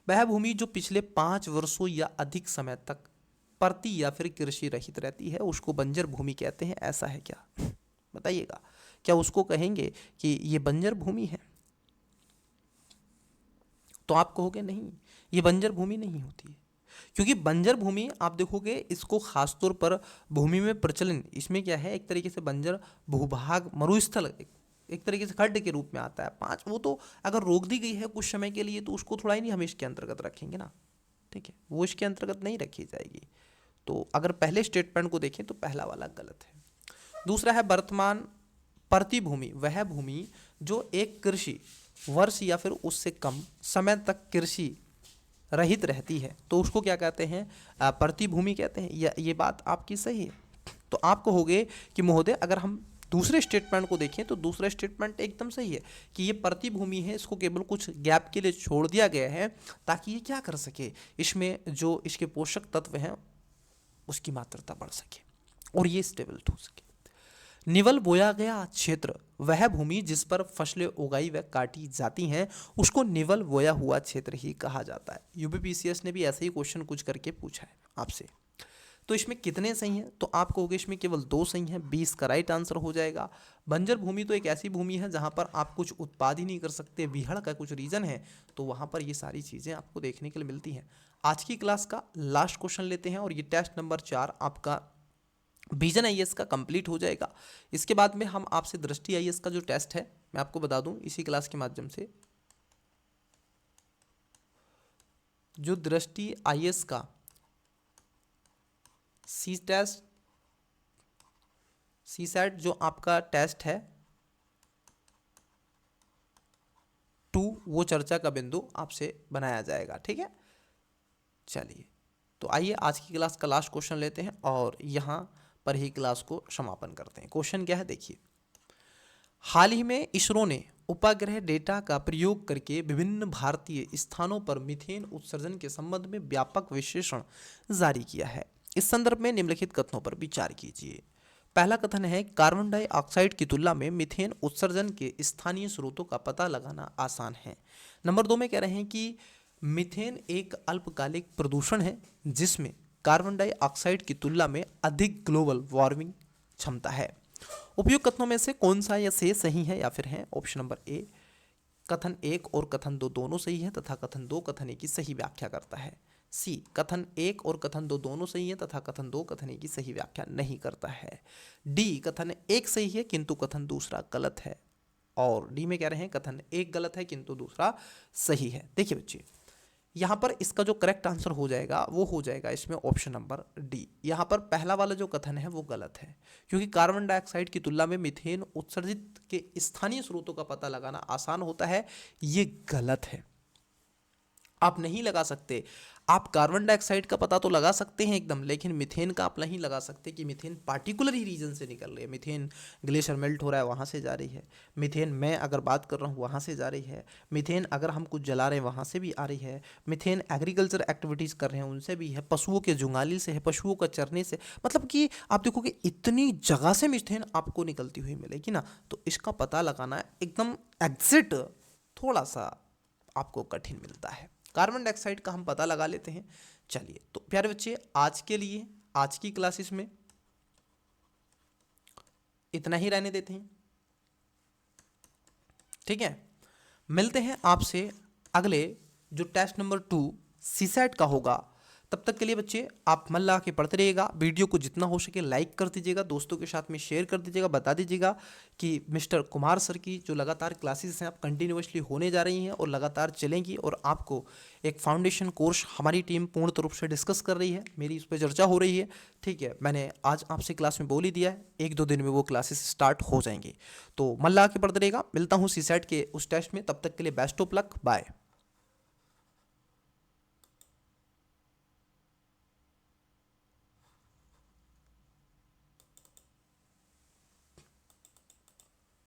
वह भूमि जो पिछले 5 वर्षों या अधिक समय तक परती या फिर कृषि रहित रहती है, उसको बंजर भूमि कहते हैं। ऐसा है क्या? बताइएगा, क्या उसको कहेंगे कि ये बंजर भूमि है? तो आप कहोगे नहीं, ये बंजर भूमि नहीं होती है, क्योंकि बंजर भूमि आप देखोगे इसको खासतौर पर भूमि में प्रचलन, इसमें क्या है, एक तरीके से बंजर भूभाग मरुस्थल एक तरीके से खड्ड के रूप में आता है। 5 वो तो अगर रोक दी गई है कुछ समय के लिए तो उसको थोड़ा ही नहीं हम इसके अंतर्गत रखेंगे ना, ठीक है, वो इसके अंतर्गत नहीं रखी जाएगी। तो अगर पहले स्टेटमेंट को देखें तो पहला वाला गलत है। दूसरा है वर्तमान परती भूमि, वह भूमि जो एक कृषि वर्ष या फिर उससे कम समय तक कृषि रहित रहती है, तो उसको क्या कहते हैं? परती भूमि कहते हैं। ये बात आपकी सही है। तो आप कहोगे कि महोदय अगर हम दूसरे स्टेटमेंट को देखें तो दूसरा स्टेटमेंट एकदम सही है कि ये परती भूमि है, इसको केवल कुछ गैप के लिए छोड़ दिया गया है ताकि ये क्या कर सके, इसमें जो इसके पोषक तत्व हैं उसकी मात्रा बढ़ सके और ये स्टेबल हो सके। निवल बोया गया क्षेत्र, वह भूमि जिस पर फसलें उगाई व काटी जाती हैं, उसको निवल बोया हुआ क्षेत्र ही कहा जाता है। यूपीपीसीएस ने भी ऐसे ही क्वेश्चन कुछ करके पूछा है आपसे। तो इसमें कितने सही हैं? तो आप कहोगे इसमें केवल 2 सही हैं, 20 का राइट आंसर हो जाएगा। बंजर भूमि तो एक ऐसी भूमि है जहां पर आप कुछ उत्पाद ही नहीं कर सकते, बीहड़ का कुछ रीजन है, तो वहां पर ये सारी चीज़ें आपको देखने के लिए मिलती हैं। आज की क्लास का लास्ट क्वेश्चन लेते हैं, और ये टेस्ट नंबर 4 आपका विजन आईएएस का कंप्लीट हो जाएगा। इसके बाद में हम आपसे दृष्टि आईएएस का जो टेस्ट है मैं आपको बता दूं इसी क्लास के माध्यम से, जो दृष्टि आईएएस का सी सेट जो आपका टेस्ट है, 2 वो चर्चा का बिंदु आपसे बनाया जाएगा। ठीक है, चलिए तो आइए आज की क्लास का लास्ट क्वेश्चन लेते हैं और यहाँ पर ही क्लास को समापन करते हैं। क्वेश्चन क्या है देखिए, हाल ही में इसरो ने उपग्रह डेटा का प्रयोग करके विभिन्न भारतीय स्थानों पर मीथेन उत्सर्जन के संबंध में व्यापक विश्लेषण जारी किया है। इस संदर्भ में निम्नलिखित कथनों पर विचार कीजिए। पहला कथन है, कार्बन डाइऑक्साइड की तुलना में मीथेन उत्सर्जन के स्थानीय स्रोतों का पता लगाना आसान है। नंबर 2 में कह रहे हैं कि मीथेन एक अल्पकालिक प्रदूषण है जिसमें कार्बन डाइऑक्साइड की तुलना में अधिक ग्लोबल वार्मिंग क्षमता है। उपयुक्त कथनों में से कौन सा या से सही है या फिर है? ऑप्शन नंबर ए, कथन 1 और कथन 2 दोनों सही है तथा कथन 2 कथन 1 की सही व्याख्या करता है। सी, कथन 1 और कथन 2 दोनों सही है तथा कथन 2 कथन 1 की सही व्याख्या नहीं करता है। डी, कथन 1 सही है किंतु कथन दूसरा गलत है। और डी में कह रहे हैं कथन 1 गलत है किंतु दूसरा सही है। देखिए बच्चे, यहाँ पर इसका जो करेक्ट आंसर हो जाएगा वो हो जाएगा इसमें ऑप्शन नंबर डी। यहाँ पर पहला वाला जो कथन है वो गलत है, क्योंकि कार्बन डाइऑक्साइड की तुलना में मीथेन उत्सर्जित के स्थानीय स्रोतों का पता लगाना आसान होता है, ये गलत है। आप नहीं लगा सकते। आप कार्बन डाइऑक्साइड का पता तो लगा सकते हैं एकदम, लेकिन मीथेन का आप नहीं लगा सकते कि मीथेन पार्टिकुलर ही रीजन से निकल रही है। मीथेन ग्लेशियर मेल्ट हो रहा है वहाँ से जा रही है, मीथेन मैं अगर बात कर रहा हूँ वहाँ से जा रही है, मीथेन अगर हम कुछ जला रहे हैं वहाँ से भी आ रही है, मीथेन एग्रीकल्चर एक्टिविटीज़ कर रहे हैं उनसे भी है, पशुओं के जुगाली से है, पशुओं का चरने से, मतलब कि आप देखोगे इतनी जगह से मीथेन आपको निकलती हुई मिलेगी ना, तो इसका पता लगाना एकदम एग्जैक्ट थोड़ा सा आपको कठिन मिलता है। कार्बन डाइऑक्साइड का हम पता लगा लेते हैं। चलिए तो प्यारे बच्चे, आज के लिए आज की क्लासेस में इतना ही रहने देते हैं। ठीक है, मिलते हैं आपसे अगले जो टेस्ट नंबर 2 सीसैट का होगा। तब तक के लिए बच्चे आप मन लगा के पढ़ते रहिएगा। वीडियो को जितना हो सके लाइक कर दीजिएगा, दोस्तों के साथ में शेयर कर दीजिएगा, बता दीजिएगा कि मिस्टर कुमार सर की जो लगातार क्लासेस हैं आप कंटिन्यूअसली होने जा रही हैं और लगातार चलेंगी, और आपको एक फाउंडेशन कोर्स हमारी टीम पूर्ण रूप से डिस्कस कर रही है, मेरी इस पर चर्चा हो रही है। ठीक है, मैंने आज आपसे क्लास में बोल ही दिया है, 1-2 दिन में वो क्लासेस स्टार्ट हो जाएंगी। तो मन लगा के पढ़ते रहिएगा। मिलता हूँ सीसैट के उस टेस्ट में, तब तक के लिए बेस्ट ऑफ लक, बाय।